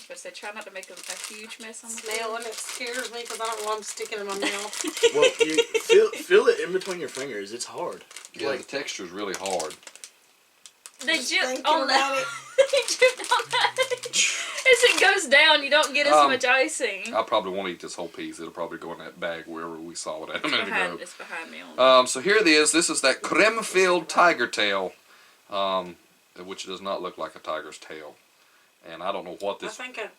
[SPEAKER 2] But say try not to make a huge mess on the
[SPEAKER 4] Smell and it scares me because I don't want them sticking in my mouth.
[SPEAKER 3] Well, you feel it in between your fingers. It's hard.
[SPEAKER 1] Yeah,
[SPEAKER 3] Like,
[SPEAKER 1] the texture's really hard.
[SPEAKER 2] They
[SPEAKER 4] Just
[SPEAKER 2] just
[SPEAKER 4] thinking
[SPEAKER 2] on
[SPEAKER 4] about
[SPEAKER 2] that.
[SPEAKER 4] it.
[SPEAKER 2] They just on that. As it goes down, you don't get as much icing.
[SPEAKER 1] I probably won't eat this whole piece. It'll probably go in that bag wherever we saw it at a minute ago.
[SPEAKER 2] It's behind me on.
[SPEAKER 1] So here it is. This is that creme-filled tiger tail, which does not look like a tiger's tail. And I don't know what
[SPEAKER 4] I
[SPEAKER 1] this
[SPEAKER 4] think I'd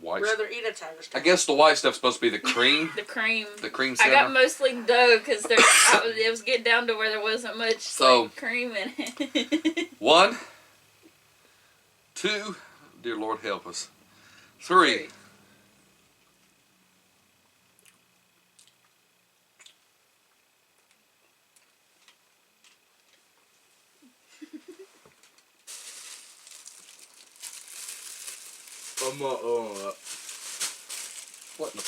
[SPEAKER 1] white.
[SPEAKER 4] rather eat a tiger's
[SPEAKER 1] I
[SPEAKER 4] tail.
[SPEAKER 1] guess the white stuff's supposed to be the cream.
[SPEAKER 2] The cream.
[SPEAKER 1] The cream
[SPEAKER 2] I
[SPEAKER 1] center.
[SPEAKER 2] got mostly dough because it was getting down to where there wasn't much
[SPEAKER 1] So-
[SPEAKER 2] like, cream in it.
[SPEAKER 1] 1, 2, dear Lord help us. 3. What in the?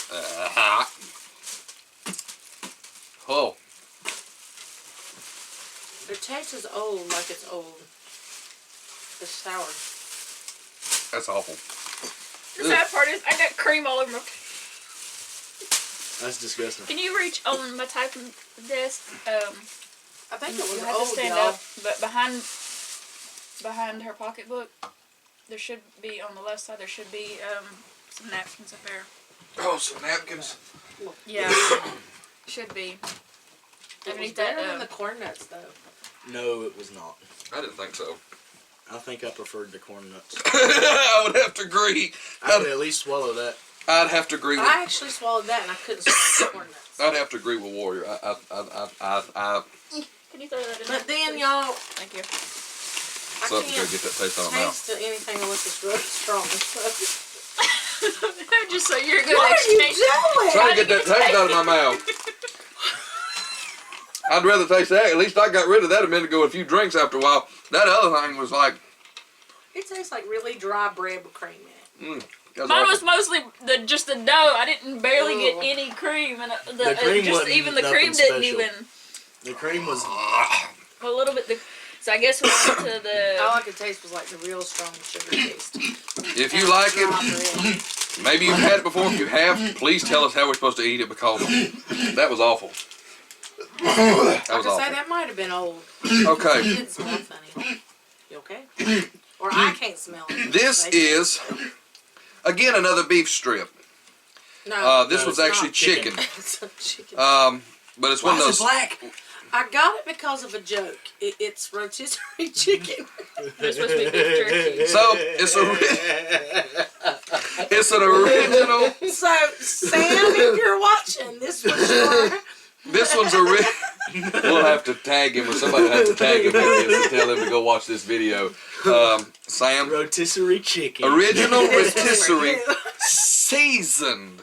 [SPEAKER 1] Oh,
[SPEAKER 4] Their taste is old, like it's old. It's sour.
[SPEAKER 1] that's awful.
[SPEAKER 2] The sad part is I got cream all over my.
[SPEAKER 3] that's disgusting.
[SPEAKER 2] Can you reach on my typing desk?
[SPEAKER 4] I think it was
[SPEAKER 2] You have to
[SPEAKER 4] old,
[SPEAKER 2] stand
[SPEAKER 4] y'all.
[SPEAKER 2] up, but behind her pocketbook, there should be on the left side. There should be some napkins up there.
[SPEAKER 1] Oh, some napkins.
[SPEAKER 2] Yeah, should be.
[SPEAKER 4] It was
[SPEAKER 2] Underneath
[SPEAKER 4] better
[SPEAKER 2] that,
[SPEAKER 4] than the corn nuts, though.
[SPEAKER 3] No, it was not.
[SPEAKER 1] I didn't think so.
[SPEAKER 3] I think I preferred the corn nuts.
[SPEAKER 1] I would have to agree.
[SPEAKER 3] I would at least swallow that.
[SPEAKER 1] I'd have to agree with.
[SPEAKER 4] I actually swallowed that and I couldn't swallow the corn nuts.
[SPEAKER 1] I'd have to agree with Warrior. I
[SPEAKER 2] Can you throw that in?
[SPEAKER 4] But
[SPEAKER 2] there,
[SPEAKER 4] then,
[SPEAKER 2] please?
[SPEAKER 4] y'all,
[SPEAKER 2] Thank you.
[SPEAKER 4] I
[SPEAKER 1] something to
[SPEAKER 4] can't
[SPEAKER 1] get that taste on my mouth.
[SPEAKER 4] taste anything unless it's really strong.
[SPEAKER 2] Just so you're good.
[SPEAKER 4] What are you doing?
[SPEAKER 1] Trying to get that taste out of my mouth. I'd rather taste that. At least I got rid of that a minute ago with a few drinks after a while. That other thing was like,
[SPEAKER 4] It tastes like really dry bread with cream in it.
[SPEAKER 1] that's
[SPEAKER 2] Mine
[SPEAKER 1] awful.
[SPEAKER 2] was mostly just the dough. I didn't barely get
[SPEAKER 4] Ugh.
[SPEAKER 2] any cream, and
[SPEAKER 3] The cream
[SPEAKER 2] just
[SPEAKER 3] wasn't
[SPEAKER 2] even the
[SPEAKER 3] nothing
[SPEAKER 2] cream didn't
[SPEAKER 3] special.
[SPEAKER 2] even
[SPEAKER 3] The cream was.
[SPEAKER 2] a little bit. So I guess we went to the.
[SPEAKER 4] All I could taste was like the real strong sugar taste.
[SPEAKER 1] If you like
[SPEAKER 4] Dry
[SPEAKER 1] it,
[SPEAKER 4] bread.
[SPEAKER 1] maybe you've had it before. If you have, please tell us how we're supposed to eat it because that was awful. That
[SPEAKER 4] I
[SPEAKER 1] was
[SPEAKER 4] could say
[SPEAKER 1] awful.
[SPEAKER 4] that might have been old.
[SPEAKER 1] Okay,
[SPEAKER 4] It didn't smell funny. You okay? Or I can't smell it.
[SPEAKER 1] this is again another beef strip.
[SPEAKER 4] No.
[SPEAKER 1] This
[SPEAKER 3] No,
[SPEAKER 1] was
[SPEAKER 3] it's
[SPEAKER 1] actually
[SPEAKER 3] not chicken.
[SPEAKER 1] chicken.
[SPEAKER 4] It's a chicken.
[SPEAKER 1] But it's
[SPEAKER 3] Why
[SPEAKER 1] one of
[SPEAKER 3] is
[SPEAKER 1] those.
[SPEAKER 3] it black?
[SPEAKER 4] I got it because of a joke. It's rotisserie chicken.
[SPEAKER 2] It's supposed to be beef jerky.
[SPEAKER 1] So it's it's an original.
[SPEAKER 4] So, Sam, if you're watching, this was your...
[SPEAKER 1] This one's We'll have to tag him, or somebody will have to tag him with this and tell him to go watch this video. Sam,
[SPEAKER 3] Rotisserie chicken.
[SPEAKER 1] original rotisserie seasoned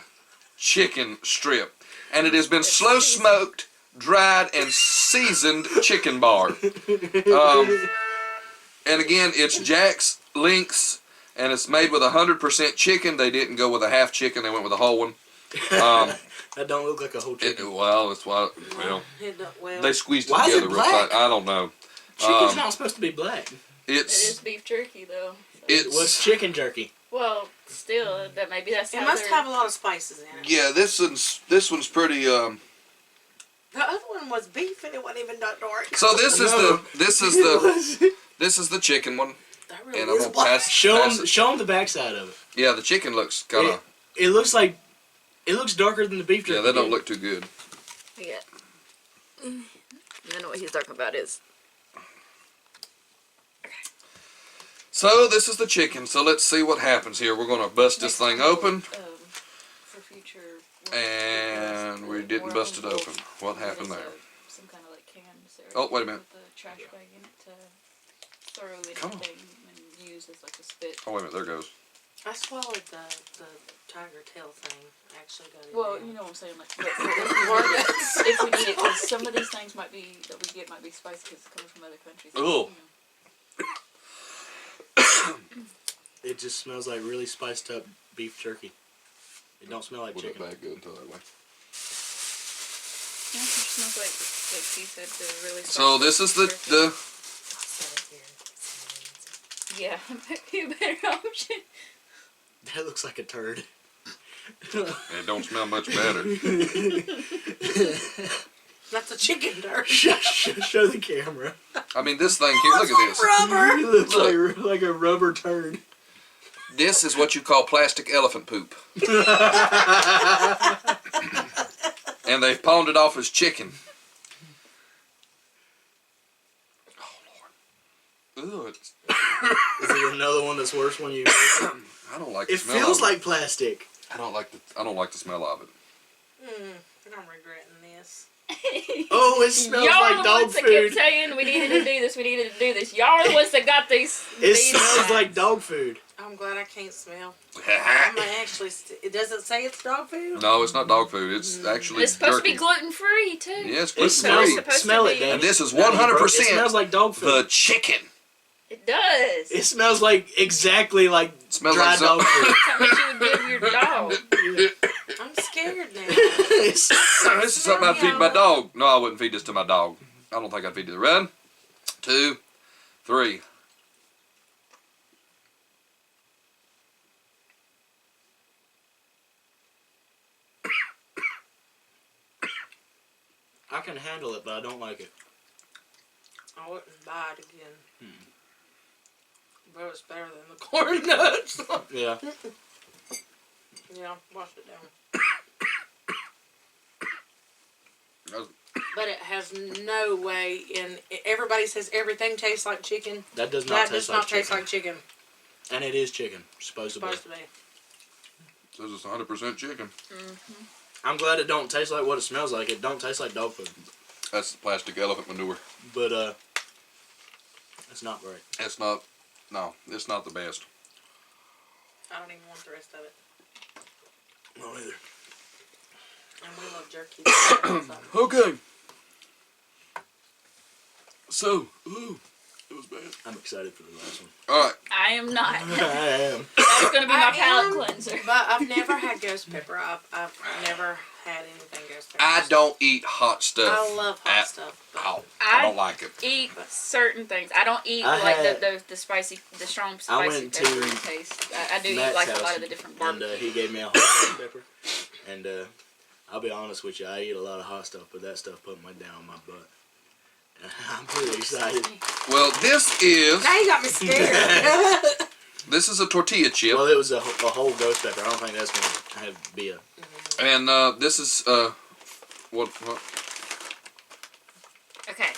[SPEAKER 1] chicken strip, and it has been slow smoked, dried, and seasoned chicken bar. And again, it's Jack's Links, and it's made with 100% chicken. They didn't go with a half chicken; they went with a whole one.
[SPEAKER 3] That don't look like a whole chicken.
[SPEAKER 1] Well, it's why. Well,
[SPEAKER 4] Well,
[SPEAKER 1] they squeezed it
[SPEAKER 3] Why is it
[SPEAKER 1] together real
[SPEAKER 3] black?
[SPEAKER 1] tight. I don't know.
[SPEAKER 3] Chicken's not supposed to be black.
[SPEAKER 2] It is
[SPEAKER 1] It's
[SPEAKER 2] beef jerky though. So.
[SPEAKER 1] it's
[SPEAKER 3] What's chicken jerky?
[SPEAKER 2] Well, still, that maybe that's
[SPEAKER 4] it
[SPEAKER 2] how
[SPEAKER 4] must
[SPEAKER 2] they're-
[SPEAKER 4] have a lot of spices in it.
[SPEAKER 1] yeah. This one's pretty.
[SPEAKER 4] The other one was beef and it wasn't even that dark.
[SPEAKER 1] So this is
[SPEAKER 3] No.
[SPEAKER 1] this is the chicken one,
[SPEAKER 4] That really
[SPEAKER 1] and I'm
[SPEAKER 4] is
[SPEAKER 1] gonna
[SPEAKER 4] black.
[SPEAKER 1] pass
[SPEAKER 3] Show
[SPEAKER 1] pass
[SPEAKER 3] them,
[SPEAKER 1] it.
[SPEAKER 3] show them the backside of it.
[SPEAKER 1] Yeah, the chicken looks kind of.
[SPEAKER 3] It looks darker than the beef jerky.
[SPEAKER 1] Yeah, that don't
[SPEAKER 3] did.
[SPEAKER 1] look too good.
[SPEAKER 2] Yeah. I know what he's talking about is.
[SPEAKER 1] So this is the chicken. So let's see what happens here. We're gonna bust this thing open,
[SPEAKER 2] For future.
[SPEAKER 1] and we didn't bust it open. What happened there?
[SPEAKER 2] Some kind of like canned syrup.
[SPEAKER 1] Oh, wait a minute.
[SPEAKER 2] With the trash bag in it to throw
[SPEAKER 1] Come on.
[SPEAKER 2] anything and use as like a spit.
[SPEAKER 1] Oh, wait a minute. There it goes.
[SPEAKER 4] I swallowed the tiger tail thing. I actually got it.
[SPEAKER 2] Well,
[SPEAKER 4] down.
[SPEAKER 2] you know what I'm saying. Like, if we need it, because some of these things might be that we get might be spicy because it's coming from other countries.
[SPEAKER 1] Ooh.
[SPEAKER 3] It just smells like really spiced up beef jerky. It don't smell like
[SPEAKER 1] Wouldn't
[SPEAKER 3] chicken.
[SPEAKER 1] that good until that way.
[SPEAKER 2] Yeah, it smells like she said, the really.
[SPEAKER 1] So this is the
[SPEAKER 4] I'll set it here.
[SPEAKER 2] Yeah, it might be a better option.
[SPEAKER 3] That looks like a turd.
[SPEAKER 1] It don't smell much better.
[SPEAKER 4] That's a chicken dirt.
[SPEAKER 3] Show the camera.
[SPEAKER 1] I mean, this thing here. Look at this.
[SPEAKER 4] Rubber.
[SPEAKER 3] It looks like a rubber turd.
[SPEAKER 1] This is what you call plastic elephant poop. And they've pawned it off as chicken. Oh Lord. Ugh,
[SPEAKER 3] Is it another one that's worse when you?
[SPEAKER 1] I don't like the
[SPEAKER 3] It
[SPEAKER 1] smell
[SPEAKER 3] feels
[SPEAKER 1] of it.
[SPEAKER 3] like plastic.
[SPEAKER 1] I don't like the smell of it.
[SPEAKER 4] I'm regretting this.
[SPEAKER 3] Oh, it smells
[SPEAKER 2] Y'all
[SPEAKER 3] like
[SPEAKER 2] are the
[SPEAKER 3] dog
[SPEAKER 2] ones that kept
[SPEAKER 3] food.
[SPEAKER 2] saying we needed to do this, we needed to do this. Y'all are the ones that got these.
[SPEAKER 3] It
[SPEAKER 2] these
[SPEAKER 3] smells
[SPEAKER 2] signs.
[SPEAKER 3] like dog food.
[SPEAKER 4] I'm glad I can't smell. I'm gonna actually. It doesn't say it's dog food.
[SPEAKER 1] No, it's not dog food. It's actually
[SPEAKER 2] It's supposed
[SPEAKER 1] jerky.
[SPEAKER 2] to be gluten free too.
[SPEAKER 1] Yeah, it's
[SPEAKER 3] It
[SPEAKER 1] gluten
[SPEAKER 3] smells.
[SPEAKER 1] free.
[SPEAKER 2] supposed to
[SPEAKER 3] Smell it,
[SPEAKER 2] be.
[SPEAKER 3] Dan.
[SPEAKER 1] And this is
[SPEAKER 3] It
[SPEAKER 1] 100%
[SPEAKER 3] smells like dog food.
[SPEAKER 1] the chicken.
[SPEAKER 2] It does.
[SPEAKER 3] It smells like exactly like
[SPEAKER 1] Smells
[SPEAKER 3] dry
[SPEAKER 1] like
[SPEAKER 3] dog food.
[SPEAKER 2] Something you would give your dog.
[SPEAKER 4] I'm scared now.
[SPEAKER 3] It's-
[SPEAKER 1] This is something I'd feed my dog. No, I wouldn't feed this to my dog. I don't think I'd feed it. Ready? 2, 3.
[SPEAKER 3] I can handle it, but I don't like it.
[SPEAKER 4] I wouldn't buy it again. But it's better than the corn nuts.
[SPEAKER 3] Yeah.
[SPEAKER 4] Yeah, wash it down. But it has no way in. Everybody says everything tastes like chicken.
[SPEAKER 3] That does not
[SPEAKER 4] That
[SPEAKER 3] taste
[SPEAKER 4] does
[SPEAKER 3] like
[SPEAKER 4] not
[SPEAKER 3] chicken.
[SPEAKER 4] taste like chicken.
[SPEAKER 3] And it is chicken, supposedly.
[SPEAKER 4] Supposed to be.
[SPEAKER 1] Says it's 100% chicken.
[SPEAKER 3] I'm glad it don't taste like what it smells like. It don't taste like dog food.
[SPEAKER 1] That's plastic elephant manure.
[SPEAKER 3] But, it's not great.
[SPEAKER 1] It's not. No, it's not the best.
[SPEAKER 4] I don't even want the rest of it.
[SPEAKER 3] No, either.
[SPEAKER 4] And we love jerky.
[SPEAKER 1] Okay. So, ooh, it was bad.
[SPEAKER 3] I'm excited for the last one.
[SPEAKER 1] All right.
[SPEAKER 2] I am not.
[SPEAKER 3] I am.
[SPEAKER 2] That's gonna be my
[SPEAKER 4] I
[SPEAKER 2] palate
[SPEAKER 4] am,
[SPEAKER 2] cleanser.
[SPEAKER 4] But I've never had ghost pepper. I've never had anything ghost pepper.
[SPEAKER 1] I don't eat hot stuff.
[SPEAKER 4] I love hot
[SPEAKER 1] at
[SPEAKER 4] stuff. But
[SPEAKER 1] all. I don't like it.
[SPEAKER 2] Eat certain things. I don't eat
[SPEAKER 3] I
[SPEAKER 2] like
[SPEAKER 3] had-
[SPEAKER 2] the spicy, the strong
[SPEAKER 3] I
[SPEAKER 2] spicy
[SPEAKER 3] went to
[SPEAKER 2] pepper taste. I do
[SPEAKER 3] Matt's
[SPEAKER 2] eat like a
[SPEAKER 3] house,
[SPEAKER 2] lot of the different
[SPEAKER 3] And
[SPEAKER 2] barbecue.
[SPEAKER 3] he gave me a hot ghost pepper. And I'll be honest with you, I eat a lot of hot stuff, but that stuff put me down my butt. I'm pretty excited.
[SPEAKER 1] Well, this is
[SPEAKER 4] now you got me scared.
[SPEAKER 1] a tortilla chip,
[SPEAKER 3] Well, it was a whole ghost pepper. I don't think that's going to be a...
[SPEAKER 1] and this is what?
[SPEAKER 2] Okay.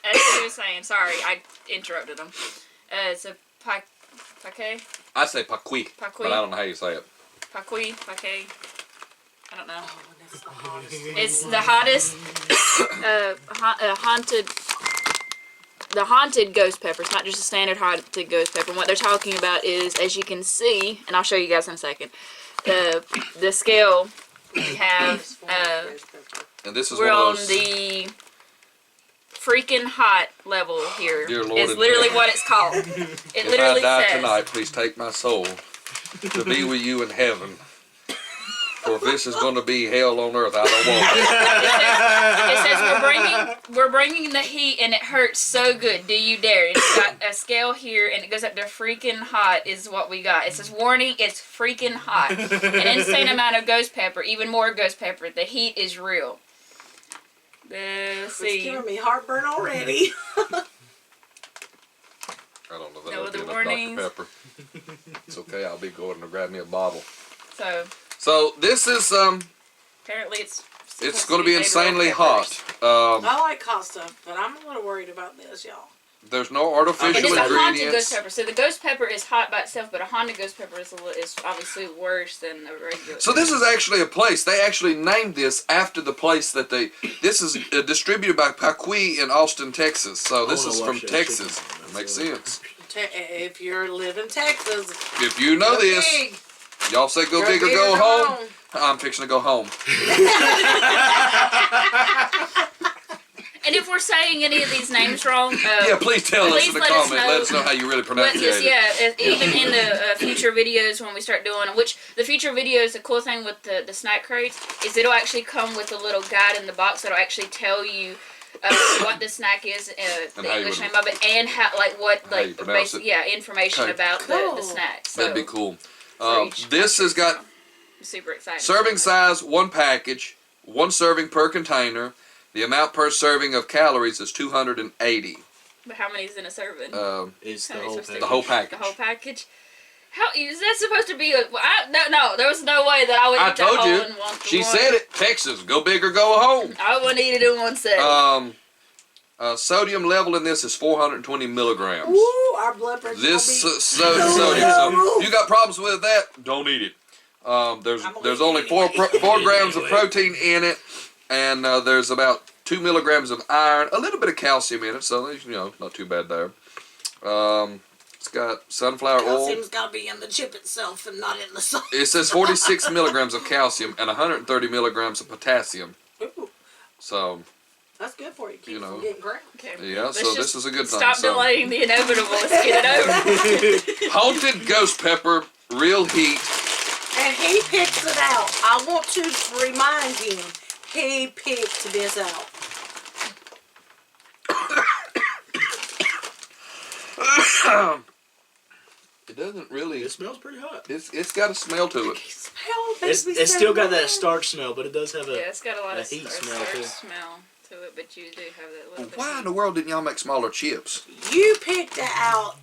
[SPEAKER 2] As he was saying, sorry, I interrupted him. It's a paquet,
[SPEAKER 1] I say paqui, but I don't know how you say it.
[SPEAKER 2] paquet. I don't know.
[SPEAKER 4] Oh, and that's the hottest.
[SPEAKER 2] It's the hottest haunted ghost pepper. It's not just a standard haunted ghost pepper. And what they're talking about is, as you can see, and I'll show you guys in a second, the scale we have,
[SPEAKER 1] And this is
[SPEAKER 2] we're
[SPEAKER 1] one
[SPEAKER 2] on
[SPEAKER 1] of those.
[SPEAKER 2] the freaking hot level here.
[SPEAKER 1] Dear Lord
[SPEAKER 2] It's
[SPEAKER 1] in
[SPEAKER 2] literally
[SPEAKER 1] heaven.
[SPEAKER 2] what it's called. It
[SPEAKER 1] If
[SPEAKER 2] literally
[SPEAKER 1] I die
[SPEAKER 2] says.
[SPEAKER 1] tonight, please take my soul to be with you in heaven. For if this is going to be hell on earth, I don't want it.
[SPEAKER 2] It says we're bringing the heat and it hurts so good. Do you dare? And it's got a scale here and it goes up to freaking hot is what we got. It says warning, it's freaking hot. An insane amount of ghost pepper, even more ghost pepper. The heat is real. Let's
[SPEAKER 4] It's
[SPEAKER 2] see.
[SPEAKER 4] giving me heartburn already.
[SPEAKER 1] I don't know that
[SPEAKER 2] No
[SPEAKER 1] would be
[SPEAKER 2] other
[SPEAKER 1] enough
[SPEAKER 2] warnings?
[SPEAKER 1] Dr. Pepper. It's okay. I'll be going to grab me a bottle.
[SPEAKER 2] So
[SPEAKER 1] So this is
[SPEAKER 2] apparently it's
[SPEAKER 1] it's
[SPEAKER 2] supposed
[SPEAKER 1] going to be
[SPEAKER 2] made real
[SPEAKER 1] insanely
[SPEAKER 2] peppers.
[SPEAKER 1] hot.
[SPEAKER 4] I like hot stuff, but I'm a little worried about this, y'all.
[SPEAKER 1] There's no
[SPEAKER 2] And
[SPEAKER 1] artificial
[SPEAKER 2] it's a haunted ghost
[SPEAKER 1] ingredients.
[SPEAKER 2] pepper. So the ghost pepper is hot by itself, but a haunted ghost pepper is obviously worse than a regular.
[SPEAKER 1] So this is actually a place. They actually named this after the place that they. This is distributed by Paquis in Austin, Texas. So this is from Texas. Makes sense.
[SPEAKER 4] If you live in Texas,
[SPEAKER 1] If you know
[SPEAKER 4] go
[SPEAKER 1] this,
[SPEAKER 4] big.
[SPEAKER 1] y'all say go big or go home. I'm fixing to go home.
[SPEAKER 2] And if we're saying any of these names wrong,
[SPEAKER 1] Yeah, please tell us
[SPEAKER 2] please
[SPEAKER 1] in the
[SPEAKER 2] let us
[SPEAKER 1] comment.
[SPEAKER 2] know.
[SPEAKER 1] Let us know how you really pronounce it.
[SPEAKER 2] yeah, even in the future videos when we start doing them, which the future videos, the cool thing with the snack crates is it'll actually come with a little guide in the box that'll actually tell you what the snack is, the English name of it, and how
[SPEAKER 1] you pronounce it.
[SPEAKER 2] information
[SPEAKER 1] Okay.
[SPEAKER 2] about
[SPEAKER 4] Cool.
[SPEAKER 2] the snack. So
[SPEAKER 1] That'd be cool.
[SPEAKER 2] for each
[SPEAKER 1] This has
[SPEAKER 2] country,
[SPEAKER 1] got
[SPEAKER 2] I'm super excited.
[SPEAKER 1] serving size, 1 package, 1 serving per container. The amount per serving of calories is 280.
[SPEAKER 2] But how many is in a serving?
[SPEAKER 3] It's
[SPEAKER 2] How
[SPEAKER 3] the
[SPEAKER 2] many
[SPEAKER 3] whole
[SPEAKER 2] supposed to
[SPEAKER 3] package.
[SPEAKER 1] The whole package.
[SPEAKER 2] The whole package. How is that supposed to be? No, there was no way that I would
[SPEAKER 1] I
[SPEAKER 2] eat
[SPEAKER 1] told
[SPEAKER 2] that
[SPEAKER 1] you.
[SPEAKER 2] whole in one.
[SPEAKER 1] She said it. Texas, go big or go home.
[SPEAKER 2] I wouldn't eat it in one setting.
[SPEAKER 1] Sodium level in this is 420 milligrams.
[SPEAKER 4] Ooh, our blood pressure.
[SPEAKER 1] This
[SPEAKER 4] will be
[SPEAKER 1] sodium. So you got problems with that? Don't eat it. There's only 4 grams of protein in it, and there's about 2 milligrams of iron, a little bit of calcium in it, so not too bad there. It's got sunflower oil.
[SPEAKER 4] Calcium's got to be in the chip itself and not in the sauce.
[SPEAKER 1] It says 46 milligrams of calcium and 130 milligrams of potassium.
[SPEAKER 4] Ooh,
[SPEAKER 1] So
[SPEAKER 4] that's good for you. Keep
[SPEAKER 1] You know.
[SPEAKER 4] from getting ground.
[SPEAKER 2] Okay.
[SPEAKER 1] yeah,
[SPEAKER 2] Let's
[SPEAKER 1] so
[SPEAKER 2] just
[SPEAKER 1] this is a good thing.
[SPEAKER 2] Stop
[SPEAKER 1] So,
[SPEAKER 2] delaying the inevitable. Let's get it over.
[SPEAKER 1] haunted ghost pepper, real heat.
[SPEAKER 4] And he picks it out. I want to remind him, he picked this out.
[SPEAKER 1] It doesn't really.
[SPEAKER 3] It smells pretty hot.
[SPEAKER 1] It's got a smell to it.
[SPEAKER 4] Smell,
[SPEAKER 3] It's still got that starch smell, but it does have a.
[SPEAKER 2] Yeah, it's got a lot of
[SPEAKER 3] heat
[SPEAKER 2] starch
[SPEAKER 3] smell, too.
[SPEAKER 2] smell to it, but you do have that little bit.
[SPEAKER 1] Why in the world didn't y'all make smaller chips?
[SPEAKER 4] You picked it out.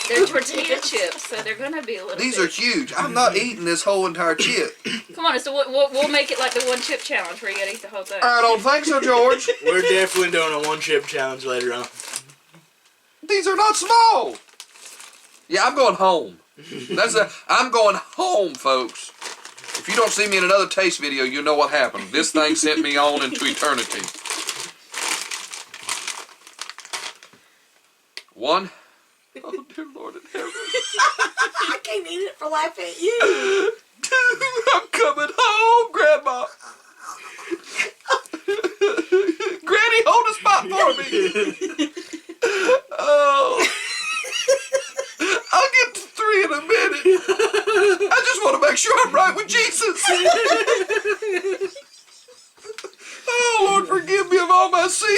[SPEAKER 2] They're tortilla chips, so they're gonna be a little.
[SPEAKER 1] These
[SPEAKER 2] bit.
[SPEAKER 1] are huge. I'm not eating this whole entire chip.
[SPEAKER 2] Come on, so we'll make it like the one chip challenge where you gotta eat the whole thing.
[SPEAKER 1] I don't think so, George.
[SPEAKER 3] We're definitely doing a 1 chip challenge later on.
[SPEAKER 1] These are not small. Yeah, I'm going home. I'm going home, folks. If you don't see me in another taste video, you know what happened. This thing sent me on into eternity. 1. Oh, dear Lord in heaven.
[SPEAKER 4] I can't eat it for laughing at you.
[SPEAKER 1] 2. I'm coming home, Grandma. Granny, hold a spot for me. Oh. I'll get to 3 in a minute. I just want to make sure I'm right with Jesus. Oh, Lord, forgive me of all my sins.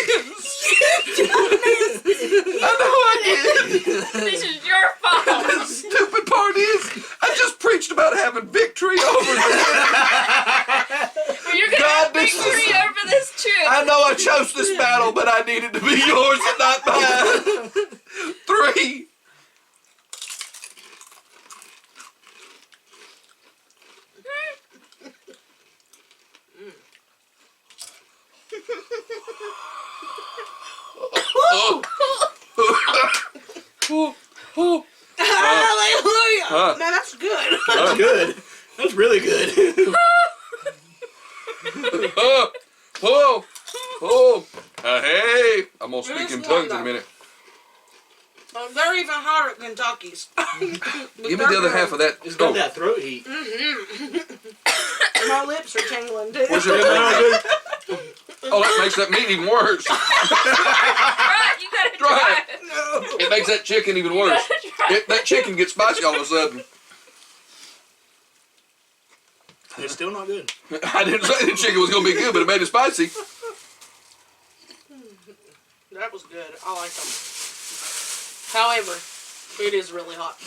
[SPEAKER 1] I know I did.
[SPEAKER 2] This is your fault.
[SPEAKER 1] The stupid part is, I just preached about having victory over the
[SPEAKER 2] You're gonna
[SPEAKER 1] God,
[SPEAKER 2] have
[SPEAKER 1] this
[SPEAKER 2] victory
[SPEAKER 1] is-
[SPEAKER 2] over this chip.
[SPEAKER 1] I know I chose this battle, but I needed to be yours and not mine. 3.
[SPEAKER 4] Hallelujah. Man, that's good.
[SPEAKER 3] That's good. That's really good.
[SPEAKER 1] Hey, I'm gonna speak
[SPEAKER 4] This
[SPEAKER 1] in
[SPEAKER 4] one,
[SPEAKER 1] tongues in a
[SPEAKER 4] though.
[SPEAKER 1] minute.
[SPEAKER 4] They're even hotter than Kentucky's.
[SPEAKER 1] Give me the other half of that.
[SPEAKER 3] It's got that throat heat.
[SPEAKER 4] My lips are tingling too.
[SPEAKER 1] Where's your lip? Oh, that makes that meat even worse.
[SPEAKER 2] Right, you gotta
[SPEAKER 1] Try
[SPEAKER 2] try it.
[SPEAKER 1] It makes that chicken even worse. That chicken gets spicy all of a sudden.
[SPEAKER 3] It's still not good.
[SPEAKER 1] I didn't say the chicken was gonna be good, but it made it spicy.
[SPEAKER 4] That was good. I like them. However, it is really hot.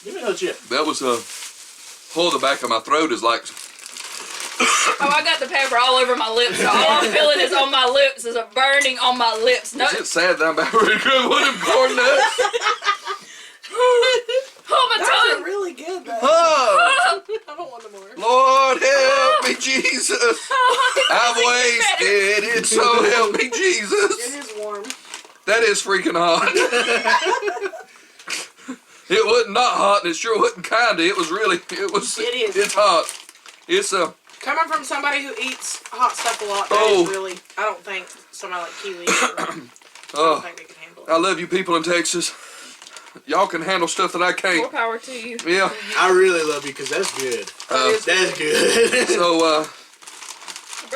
[SPEAKER 3] Give me another chip.
[SPEAKER 1] That was the back of my throat is like
[SPEAKER 2] Oh, I got the pepper all over my lips. So all I'm feeling is on my lips. Is a burning on my lips. No,
[SPEAKER 1] Is it sad that I'm about ready to cook one of them corn nuts?
[SPEAKER 2] oh my
[SPEAKER 4] Those are
[SPEAKER 2] tongue.
[SPEAKER 4] really good though.
[SPEAKER 1] Oh,
[SPEAKER 4] I don't want no more.
[SPEAKER 1] Lord help me, Jesus.
[SPEAKER 2] Oh,
[SPEAKER 1] I've wasted it, so help me,
[SPEAKER 4] It
[SPEAKER 1] Jesus.
[SPEAKER 4] is warm.
[SPEAKER 1] That is freaking hot. It wasn't not hot, and it sure wasn't kinda. It was really,
[SPEAKER 4] It is.
[SPEAKER 1] It's hot. It's
[SPEAKER 4] Coming from somebody who eats hot stuff a lot, that
[SPEAKER 1] Oh.
[SPEAKER 4] is really, I don't think somebody like Keely, I don't
[SPEAKER 1] oh,
[SPEAKER 4] think they can handle
[SPEAKER 1] I
[SPEAKER 4] it.
[SPEAKER 1] love you people in Texas. Y'all can handle stuff that I
[SPEAKER 2] more
[SPEAKER 1] can't.
[SPEAKER 2] power to you.
[SPEAKER 1] Yeah.
[SPEAKER 3] I really love you because that's good.
[SPEAKER 1] Uh,
[SPEAKER 3] That's good.
[SPEAKER 1] so,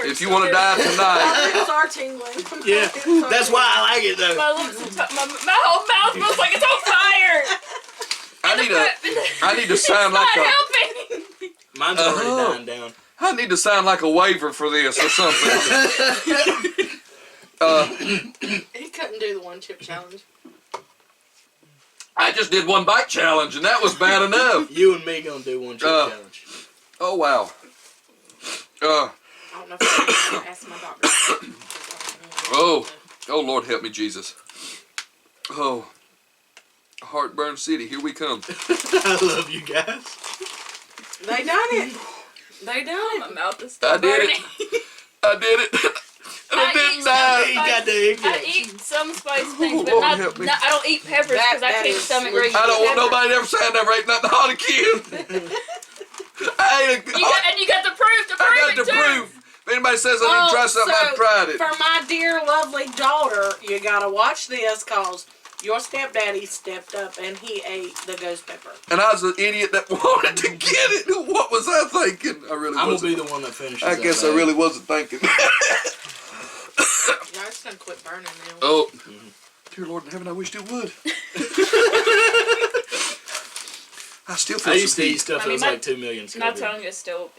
[SPEAKER 1] if you want to die
[SPEAKER 4] My
[SPEAKER 1] tonight,
[SPEAKER 4] lips are tingling.
[SPEAKER 3] Yeah,
[SPEAKER 4] My lips are
[SPEAKER 3] that's why
[SPEAKER 4] tingling.
[SPEAKER 3] I like it though.
[SPEAKER 2] My lips, my whole mouth feels like it's on fire.
[SPEAKER 1] I need to sound like
[SPEAKER 2] Not
[SPEAKER 1] a,
[SPEAKER 2] helping.
[SPEAKER 3] Mine's already dying down.
[SPEAKER 1] I need to sound like a waiver for this or something.
[SPEAKER 4] He couldn't do the one chip challenge.
[SPEAKER 1] I just did one bite challenge, and that was bad enough.
[SPEAKER 3] You and me gonna do one chip challenge.
[SPEAKER 1] Oh wow.
[SPEAKER 4] I don't know if I'm gonna ask my doctor.
[SPEAKER 1] Oh Lord, help me, Jesus. Oh, Heartburn City, here we come.
[SPEAKER 3] I love you guys.
[SPEAKER 4] They done it. They done
[SPEAKER 2] My
[SPEAKER 4] it.
[SPEAKER 2] mouth is still
[SPEAKER 1] I did
[SPEAKER 2] burning.
[SPEAKER 1] it. I did it. And I didn't die.
[SPEAKER 3] You got the
[SPEAKER 2] I
[SPEAKER 3] ignorance.
[SPEAKER 2] eat some spicy things, but
[SPEAKER 1] Lord
[SPEAKER 2] not,
[SPEAKER 1] help me.
[SPEAKER 2] I don't eat peppers because I
[SPEAKER 4] That
[SPEAKER 2] can't
[SPEAKER 4] is
[SPEAKER 2] stomach
[SPEAKER 4] legit.
[SPEAKER 2] raising
[SPEAKER 1] I don't want
[SPEAKER 2] pepper.
[SPEAKER 1] nobody to ever say I never ate nothing hot again. I ate
[SPEAKER 2] And you got the proof to
[SPEAKER 1] I
[SPEAKER 2] prove
[SPEAKER 1] got
[SPEAKER 2] it
[SPEAKER 1] the
[SPEAKER 2] too.
[SPEAKER 1] proof. If anybody says I need to try something, I've tried it.
[SPEAKER 4] For my dear lovely daughter, you gotta watch this cause your stepdaddy stepped up and he ate the ghost pepper.
[SPEAKER 1] And I was an idiot that wanted to get it. What was I thinking? I really
[SPEAKER 3] I'm gonna
[SPEAKER 1] wasn't.
[SPEAKER 3] be the one that finishes.
[SPEAKER 1] I guess I really wasn't thinking.
[SPEAKER 4] Now it's gonna quit burning now.
[SPEAKER 1] Oh, dear Lord in heaven, I wished it would. I still feel
[SPEAKER 3] I used
[SPEAKER 1] some
[SPEAKER 3] to eat
[SPEAKER 1] heat.
[SPEAKER 3] stuff that was
[SPEAKER 2] my-
[SPEAKER 3] like 2 million.
[SPEAKER 2] My
[SPEAKER 3] Scoville.
[SPEAKER 2] tongue is still,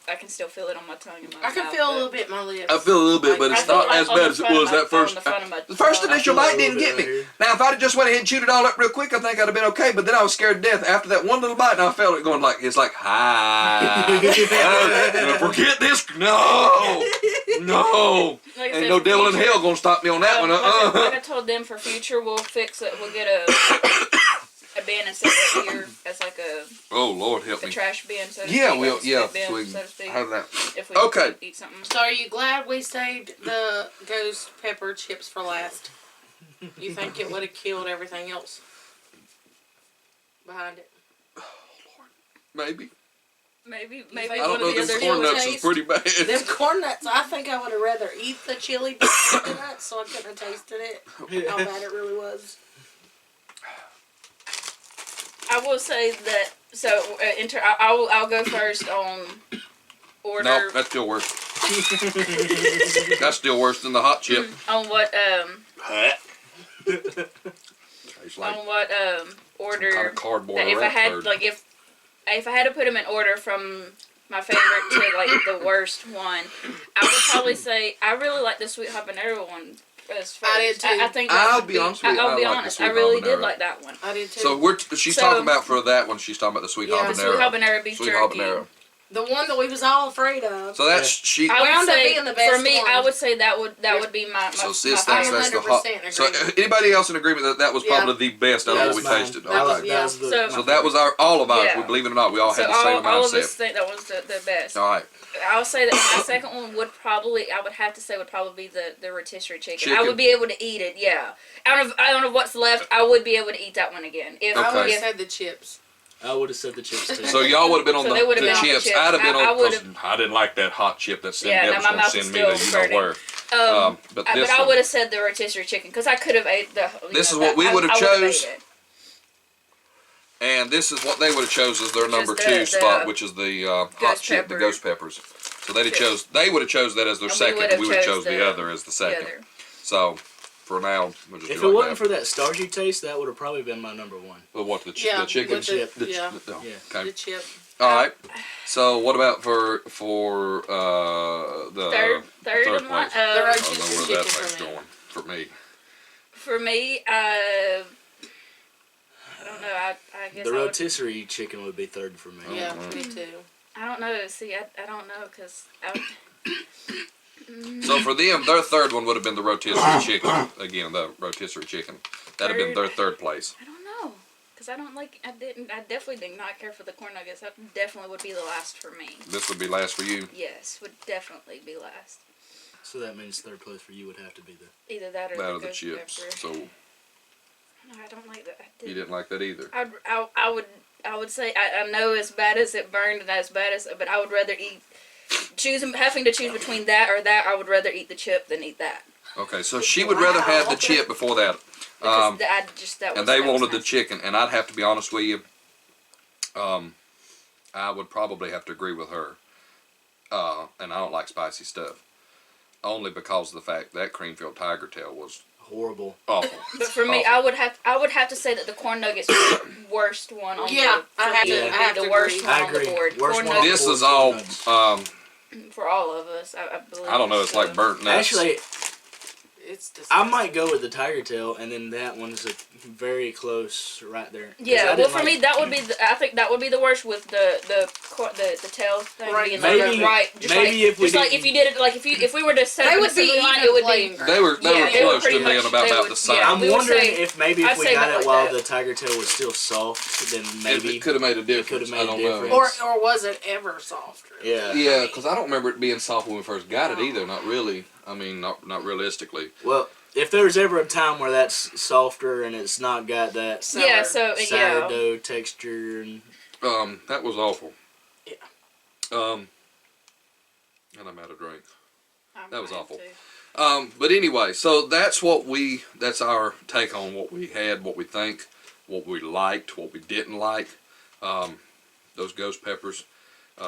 [SPEAKER 2] I can still feel it on my tongue and my
[SPEAKER 4] I can
[SPEAKER 2] mouth,
[SPEAKER 4] feel a
[SPEAKER 2] but-
[SPEAKER 4] little bit in my lips.
[SPEAKER 1] I feel a little bit, but
[SPEAKER 2] I
[SPEAKER 1] it's
[SPEAKER 2] feel
[SPEAKER 1] not
[SPEAKER 2] like
[SPEAKER 1] as
[SPEAKER 2] on
[SPEAKER 1] bad
[SPEAKER 2] the
[SPEAKER 1] as it
[SPEAKER 2] front
[SPEAKER 1] was
[SPEAKER 2] of my-
[SPEAKER 1] that first.
[SPEAKER 2] on the front of my
[SPEAKER 1] The first
[SPEAKER 2] tongue.
[SPEAKER 1] initial
[SPEAKER 3] I feel
[SPEAKER 1] bite
[SPEAKER 3] a
[SPEAKER 1] didn't
[SPEAKER 3] little
[SPEAKER 1] get
[SPEAKER 3] bit
[SPEAKER 1] me.
[SPEAKER 3] right here.
[SPEAKER 1] Now, if I'd have just went ahead and chewed it all up real quick, I think I'd have been okay. But then I was scared to death after that one little bite, and I felt it going like it's like hi. Forget this. No, no.
[SPEAKER 2] Like I
[SPEAKER 1] Ain't
[SPEAKER 2] said,
[SPEAKER 1] no
[SPEAKER 2] for
[SPEAKER 1] devil in
[SPEAKER 2] future-
[SPEAKER 1] hell gonna stop me on that one.
[SPEAKER 2] Like I told them for future, we'll fix it. We'll get a bin and set it here as like
[SPEAKER 1] Oh Lord, help
[SPEAKER 2] a
[SPEAKER 1] me.
[SPEAKER 2] trash bin, so to
[SPEAKER 1] Yeah,
[SPEAKER 2] speak,
[SPEAKER 1] we'll
[SPEAKER 2] like a
[SPEAKER 1] yeah,
[SPEAKER 2] spit bin,
[SPEAKER 1] so we
[SPEAKER 2] so to speak.
[SPEAKER 1] can have that.
[SPEAKER 2] If we
[SPEAKER 1] Okay.
[SPEAKER 2] eat something.
[SPEAKER 4] So are you glad we saved the ghost pepper chips for last? You think it would have killed everything else behind it?
[SPEAKER 1] Maybe.
[SPEAKER 2] Maybe
[SPEAKER 4] think
[SPEAKER 1] I don't
[SPEAKER 4] one
[SPEAKER 1] know.
[SPEAKER 4] of the
[SPEAKER 1] This
[SPEAKER 4] others
[SPEAKER 1] corn
[SPEAKER 4] would
[SPEAKER 1] nuts is
[SPEAKER 4] taste?
[SPEAKER 1] pretty bad.
[SPEAKER 4] Them corn nuts, I think I would have rather eat the chili than nuts, so I couldn't have tasted it. How bad it really was.
[SPEAKER 2] I will say that. So I'll go first on order.
[SPEAKER 1] No, that's still worse. That's still worse than the hot chip.
[SPEAKER 2] On what
[SPEAKER 1] It's like
[SPEAKER 2] on what order
[SPEAKER 1] kind of cardboard.
[SPEAKER 2] that if I had like if I had to put them in order from my favorite to like the worst one, I would probably say I really like the sweet habanero one as first.
[SPEAKER 4] I did too.
[SPEAKER 2] I think that
[SPEAKER 1] I'll
[SPEAKER 2] would
[SPEAKER 1] be honest with you,
[SPEAKER 2] I'll be
[SPEAKER 1] I like the
[SPEAKER 2] honest.
[SPEAKER 1] sweet
[SPEAKER 2] I really did
[SPEAKER 1] habanero.
[SPEAKER 2] like that one.
[SPEAKER 4] I did too.
[SPEAKER 1] So she's
[SPEAKER 2] So-
[SPEAKER 1] talking about for that one. She's talking about the sweet
[SPEAKER 4] Yeah.
[SPEAKER 1] habanero.
[SPEAKER 2] The sweet habanero beef
[SPEAKER 1] Sweet
[SPEAKER 2] jerky.
[SPEAKER 1] habanero.
[SPEAKER 4] the one that we was all afraid of.
[SPEAKER 1] So that's she.
[SPEAKER 2] I would
[SPEAKER 4] Wound up
[SPEAKER 2] say
[SPEAKER 4] being the best
[SPEAKER 2] for me,
[SPEAKER 4] one.
[SPEAKER 2] I would say that would be my
[SPEAKER 1] So
[SPEAKER 2] my
[SPEAKER 1] sis
[SPEAKER 2] my
[SPEAKER 1] thinks
[SPEAKER 2] favorite.
[SPEAKER 1] that's the hot.
[SPEAKER 4] 100%
[SPEAKER 1] So
[SPEAKER 4] agreement.
[SPEAKER 1] anybody else in agreement that that was
[SPEAKER 4] Yeah.
[SPEAKER 1] probably the best out
[SPEAKER 3] That
[SPEAKER 1] of what
[SPEAKER 3] was
[SPEAKER 1] we
[SPEAKER 3] mine.
[SPEAKER 1] tasted?
[SPEAKER 4] That was-
[SPEAKER 1] Okay.
[SPEAKER 4] yeah.
[SPEAKER 1] So that was all of ours.
[SPEAKER 2] Yeah.
[SPEAKER 1] We believe it or not, we all
[SPEAKER 2] So
[SPEAKER 1] had the same
[SPEAKER 2] all of us
[SPEAKER 1] mindset.
[SPEAKER 2] think that was the best.
[SPEAKER 1] All right.
[SPEAKER 2] I would say that my second one would probably I would have be the rotisserie chicken. I
[SPEAKER 1] Chicken.
[SPEAKER 2] would be able to eat it. Yeah. I don't know what's left. I would be able to eat that one again. If
[SPEAKER 4] I would
[SPEAKER 1] Okay.
[SPEAKER 4] have said the chips.
[SPEAKER 3] I would have said the chips too.
[SPEAKER 1] So y'all would have been on
[SPEAKER 2] So they would've
[SPEAKER 1] the
[SPEAKER 2] been on the
[SPEAKER 1] chips.
[SPEAKER 2] chips.
[SPEAKER 1] I'd have been
[SPEAKER 2] I
[SPEAKER 1] on.
[SPEAKER 2] would've-
[SPEAKER 1] 'Cause I didn't like that hot chip that
[SPEAKER 2] Yeah,
[SPEAKER 1] that
[SPEAKER 2] no,
[SPEAKER 1] was
[SPEAKER 2] my
[SPEAKER 1] going to
[SPEAKER 2] mouth
[SPEAKER 1] send
[SPEAKER 2] is
[SPEAKER 1] me to
[SPEAKER 2] still
[SPEAKER 1] you know where. But
[SPEAKER 2] but
[SPEAKER 1] this
[SPEAKER 2] I
[SPEAKER 1] one-
[SPEAKER 2] would have said the rotisserie chicken because I could have ate the.
[SPEAKER 1] This is
[SPEAKER 2] that-
[SPEAKER 1] what we
[SPEAKER 2] I-
[SPEAKER 1] would've
[SPEAKER 2] I would've
[SPEAKER 1] chose.
[SPEAKER 2] ate it.
[SPEAKER 1] And this is what they would have chose as their
[SPEAKER 2] Which
[SPEAKER 1] number
[SPEAKER 2] is
[SPEAKER 1] two
[SPEAKER 2] the
[SPEAKER 1] spot, which is the hot
[SPEAKER 2] ghost
[SPEAKER 1] chip, the
[SPEAKER 2] pepper.
[SPEAKER 1] ghost peppers. So they
[SPEAKER 2] Chip.
[SPEAKER 1] would have chose that as their
[SPEAKER 2] And we
[SPEAKER 1] second.
[SPEAKER 2] would've
[SPEAKER 1] We would have
[SPEAKER 2] chose
[SPEAKER 1] chose the
[SPEAKER 2] the-
[SPEAKER 1] other as the second.
[SPEAKER 2] other.
[SPEAKER 1] So for now, we'll just
[SPEAKER 3] If
[SPEAKER 1] do
[SPEAKER 3] it
[SPEAKER 1] like
[SPEAKER 3] wasn't
[SPEAKER 1] that.
[SPEAKER 3] for that starchy taste, that would have probably been my number one.
[SPEAKER 1] Well, what the
[SPEAKER 4] Yeah,
[SPEAKER 1] chicken?
[SPEAKER 4] with the-
[SPEAKER 1] The
[SPEAKER 4] yeah.
[SPEAKER 1] oh,
[SPEAKER 3] Yeah.
[SPEAKER 1] Okay.
[SPEAKER 4] The chip.
[SPEAKER 1] All right. So what about for the
[SPEAKER 2] Third
[SPEAKER 1] third
[SPEAKER 2] and one.
[SPEAKER 1] place?
[SPEAKER 4] The
[SPEAKER 1] I don't know
[SPEAKER 4] rotisserie
[SPEAKER 1] where that
[SPEAKER 4] chicken
[SPEAKER 1] thing's
[SPEAKER 4] for me.
[SPEAKER 1] going for me.
[SPEAKER 2] For me, I don't know. I guess
[SPEAKER 3] The
[SPEAKER 2] I would,
[SPEAKER 3] rotisserie chicken would be third for me.
[SPEAKER 4] Yeah,
[SPEAKER 1] Mhm.
[SPEAKER 4] me too.
[SPEAKER 2] I don't know. See, I don't know because.
[SPEAKER 1] So for them, their third one would have been the rotisserie chicken. Again, the rotisserie chicken. That'd have been their third place.
[SPEAKER 2] I don't know. Because I don't like. I definitely did not care for the corn nuggets. That definitely would be the last for me.
[SPEAKER 1] This would be last for you.
[SPEAKER 2] Yes, would definitely be last.
[SPEAKER 3] So that means third place for you would have to be the.
[SPEAKER 2] Either that or
[SPEAKER 1] That
[SPEAKER 2] the
[SPEAKER 1] or the
[SPEAKER 2] ghost
[SPEAKER 1] chips.
[SPEAKER 2] pepper.
[SPEAKER 1] So
[SPEAKER 2] No, I don't like that.
[SPEAKER 1] you didn't like that either.
[SPEAKER 2] I would say I know as bad as it burned and as bad as, but I would rather eat. Having to choose between that or that, I would rather eat the chip than eat that.
[SPEAKER 1] Okay, so she would rather have the chip before that.
[SPEAKER 2] Because
[SPEAKER 1] And they wanted the chicken, and I'd have to be honest with you. I would probably have to agree with her. And I don't like spicy stuff, only because of the fact that Creamfield Tiger Tail was
[SPEAKER 3] Horrible.
[SPEAKER 1] awful.
[SPEAKER 2] But for me,
[SPEAKER 1] Awful.
[SPEAKER 2] I would have to say that the corn nuggets was the worst one on
[SPEAKER 4] Yeah,
[SPEAKER 2] the
[SPEAKER 4] I have
[SPEAKER 2] for me,
[SPEAKER 4] to-
[SPEAKER 2] would
[SPEAKER 4] I
[SPEAKER 2] be
[SPEAKER 4] have
[SPEAKER 2] the
[SPEAKER 4] to
[SPEAKER 2] worst
[SPEAKER 4] agree.
[SPEAKER 2] one
[SPEAKER 3] I
[SPEAKER 2] on the
[SPEAKER 3] agree.
[SPEAKER 2] board.
[SPEAKER 3] Worst
[SPEAKER 2] Corn
[SPEAKER 3] one.
[SPEAKER 2] nuggets
[SPEAKER 1] This is all.
[SPEAKER 2] for all of us, I believe.
[SPEAKER 1] I don't know. It's like burnt nuts.
[SPEAKER 3] Actually,
[SPEAKER 4] It's
[SPEAKER 3] I
[SPEAKER 4] disgusting.
[SPEAKER 3] might go with the Tiger Tail, and then that one's very close right there. 'Cause
[SPEAKER 2] Yeah,
[SPEAKER 3] I
[SPEAKER 2] well,
[SPEAKER 3] didn't
[SPEAKER 2] for
[SPEAKER 3] like-
[SPEAKER 2] me, that would be. I think that would be the worst with the tail thing
[SPEAKER 4] Right.
[SPEAKER 2] being
[SPEAKER 3] Maybe-
[SPEAKER 2] right. Just
[SPEAKER 3] maybe
[SPEAKER 2] like,
[SPEAKER 3] if we
[SPEAKER 2] just like
[SPEAKER 3] didn't-
[SPEAKER 2] if you did it, like if we were to set
[SPEAKER 4] They
[SPEAKER 2] up an
[SPEAKER 4] would be
[SPEAKER 2] assembly line,
[SPEAKER 4] even
[SPEAKER 2] it would
[SPEAKER 4] playing
[SPEAKER 2] be.
[SPEAKER 4] ground.
[SPEAKER 1] They were
[SPEAKER 2] Yeah, they were
[SPEAKER 1] close
[SPEAKER 2] pretty
[SPEAKER 1] to being
[SPEAKER 2] much-
[SPEAKER 1] about
[SPEAKER 2] they
[SPEAKER 1] the
[SPEAKER 2] would-
[SPEAKER 1] same.
[SPEAKER 2] yeah.
[SPEAKER 3] I'm
[SPEAKER 2] we would
[SPEAKER 3] wondering
[SPEAKER 2] say-
[SPEAKER 3] if maybe if
[SPEAKER 2] I'd
[SPEAKER 3] we
[SPEAKER 2] say
[SPEAKER 3] got
[SPEAKER 2] about
[SPEAKER 3] it while
[SPEAKER 2] like
[SPEAKER 3] the
[SPEAKER 2] that.
[SPEAKER 3] Tiger Tail was still soft, then maybe
[SPEAKER 1] It could have made a
[SPEAKER 3] could've
[SPEAKER 1] difference.
[SPEAKER 3] made
[SPEAKER 1] I
[SPEAKER 3] a
[SPEAKER 1] don't
[SPEAKER 3] difference.
[SPEAKER 1] know.
[SPEAKER 4] Or was it ever softer?
[SPEAKER 3] Yeah.
[SPEAKER 1] Yeah, because I don't remember it being soft when we first got it either. Not really. I mean, not realistically.
[SPEAKER 3] Well, if there's ever a time where that's softer and it's not got that
[SPEAKER 2] Yeah, so yeah.
[SPEAKER 3] sourdough texture and
[SPEAKER 1] That was awful.
[SPEAKER 4] Yeah.
[SPEAKER 1] And I'm out of drink.
[SPEAKER 2] I'm
[SPEAKER 1] That was
[SPEAKER 2] fine,
[SPEAKER 1] awful.
[SPEAKER 2] too.
[SPEAKER 1] But anyway, so that's our take on what we had, what we think, what we liked, what we didn't like. Those ghost peppers,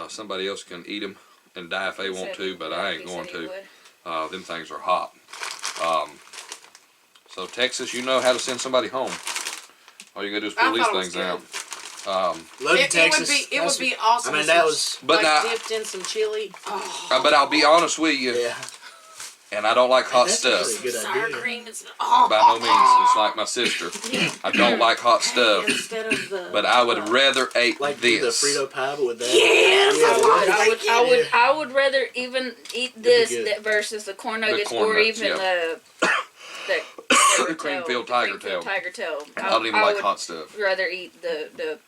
[SPEAKER 1] somebody else can eat them and die if they
[SPEAKER 2] He
[SPEAKER 1] want
[SPEAKER 2] said
[SPEAKER 1] to,
[SPEAKER 2] he-
[SPEAKER 1] but
[SPEAKER 2] yeah,
[SPEAKER 1] I ain't
[SPEAKER 2] he
[SPEAKER 1] going
[SPEAKER 2] said he
[SPEAKER 1] to.
[SPEAKER 2] would.
[SPEAKER 1] Them things are hot. So Texas, you know how to send somebody home. All you gotta do is
[SPEAKER 4] I
[SPEAKER 1] pull these
[SPEAKER 4] thought it was
[SPEAKER 1] things
[SPEAKER 4] good.
[SPEAKER 1] out.
[SPEAKER 3] love
[SPEAKER 4] It
[SPEAKER 3] Texas.
[SPEAKER 4] would be awesome.
[SPEAKER 3] I mean,
[SPEAKER 4] if
[SPEAKER 3] that
[SPEAKER 4] some-
[SPEAKER 3] was.
[SPEAKER 1] But
[SPEAKER 4] like
[SPEAKER 1] now-
[SPEAKER 4] dipped in some chili. Oh,
[SPEAKER 1] But I'll be honest with you,
[SPEAKER 3] Yeah.
[SPEAKER 1] and I don't like hot
[SPEAKER 3] That's
[SPEAKER 1] stuff.
[SPEAKER 3] really a good
[SPEAKER 4] sour
[SPEAKER 3] idea.
[SPEAKER 4] cream is
[SPEAKER 1] By no means, it's like my sister. I don't like hot stuff,
[SPEAKER 4] instead of the.
[SPEAKER 1] but I would rather eat
[SPEAKER 3] Like do the
[SPEAKER 1] this.
[SPEAKER 3] Frito pie, but with that.
[SPEAKER 4] Yes,
[SPEAKER 3] Yeah,
[SPEAKER 4] I would.
[SPEAKER 3] yeah.
[SPEAKER 2] I would rather even eat this
[SPEAKER 3] good.
[SPEAKER 2] versus the corn nuggets
[SPEAKER 1] corn
[SPEAKER 2] or
[SPEAKER 1] nuts,
[SPEAKER 2] even the
[SPEAKER 1] Creamfield Tiger Tail.
[SPEAKER 2] Tiger tail.
[SPEAKER 1] I don't even like
[SPEAKER 2] would
[SPEAKER 1] hot stuff.
[SPEAKER 2] rather eat the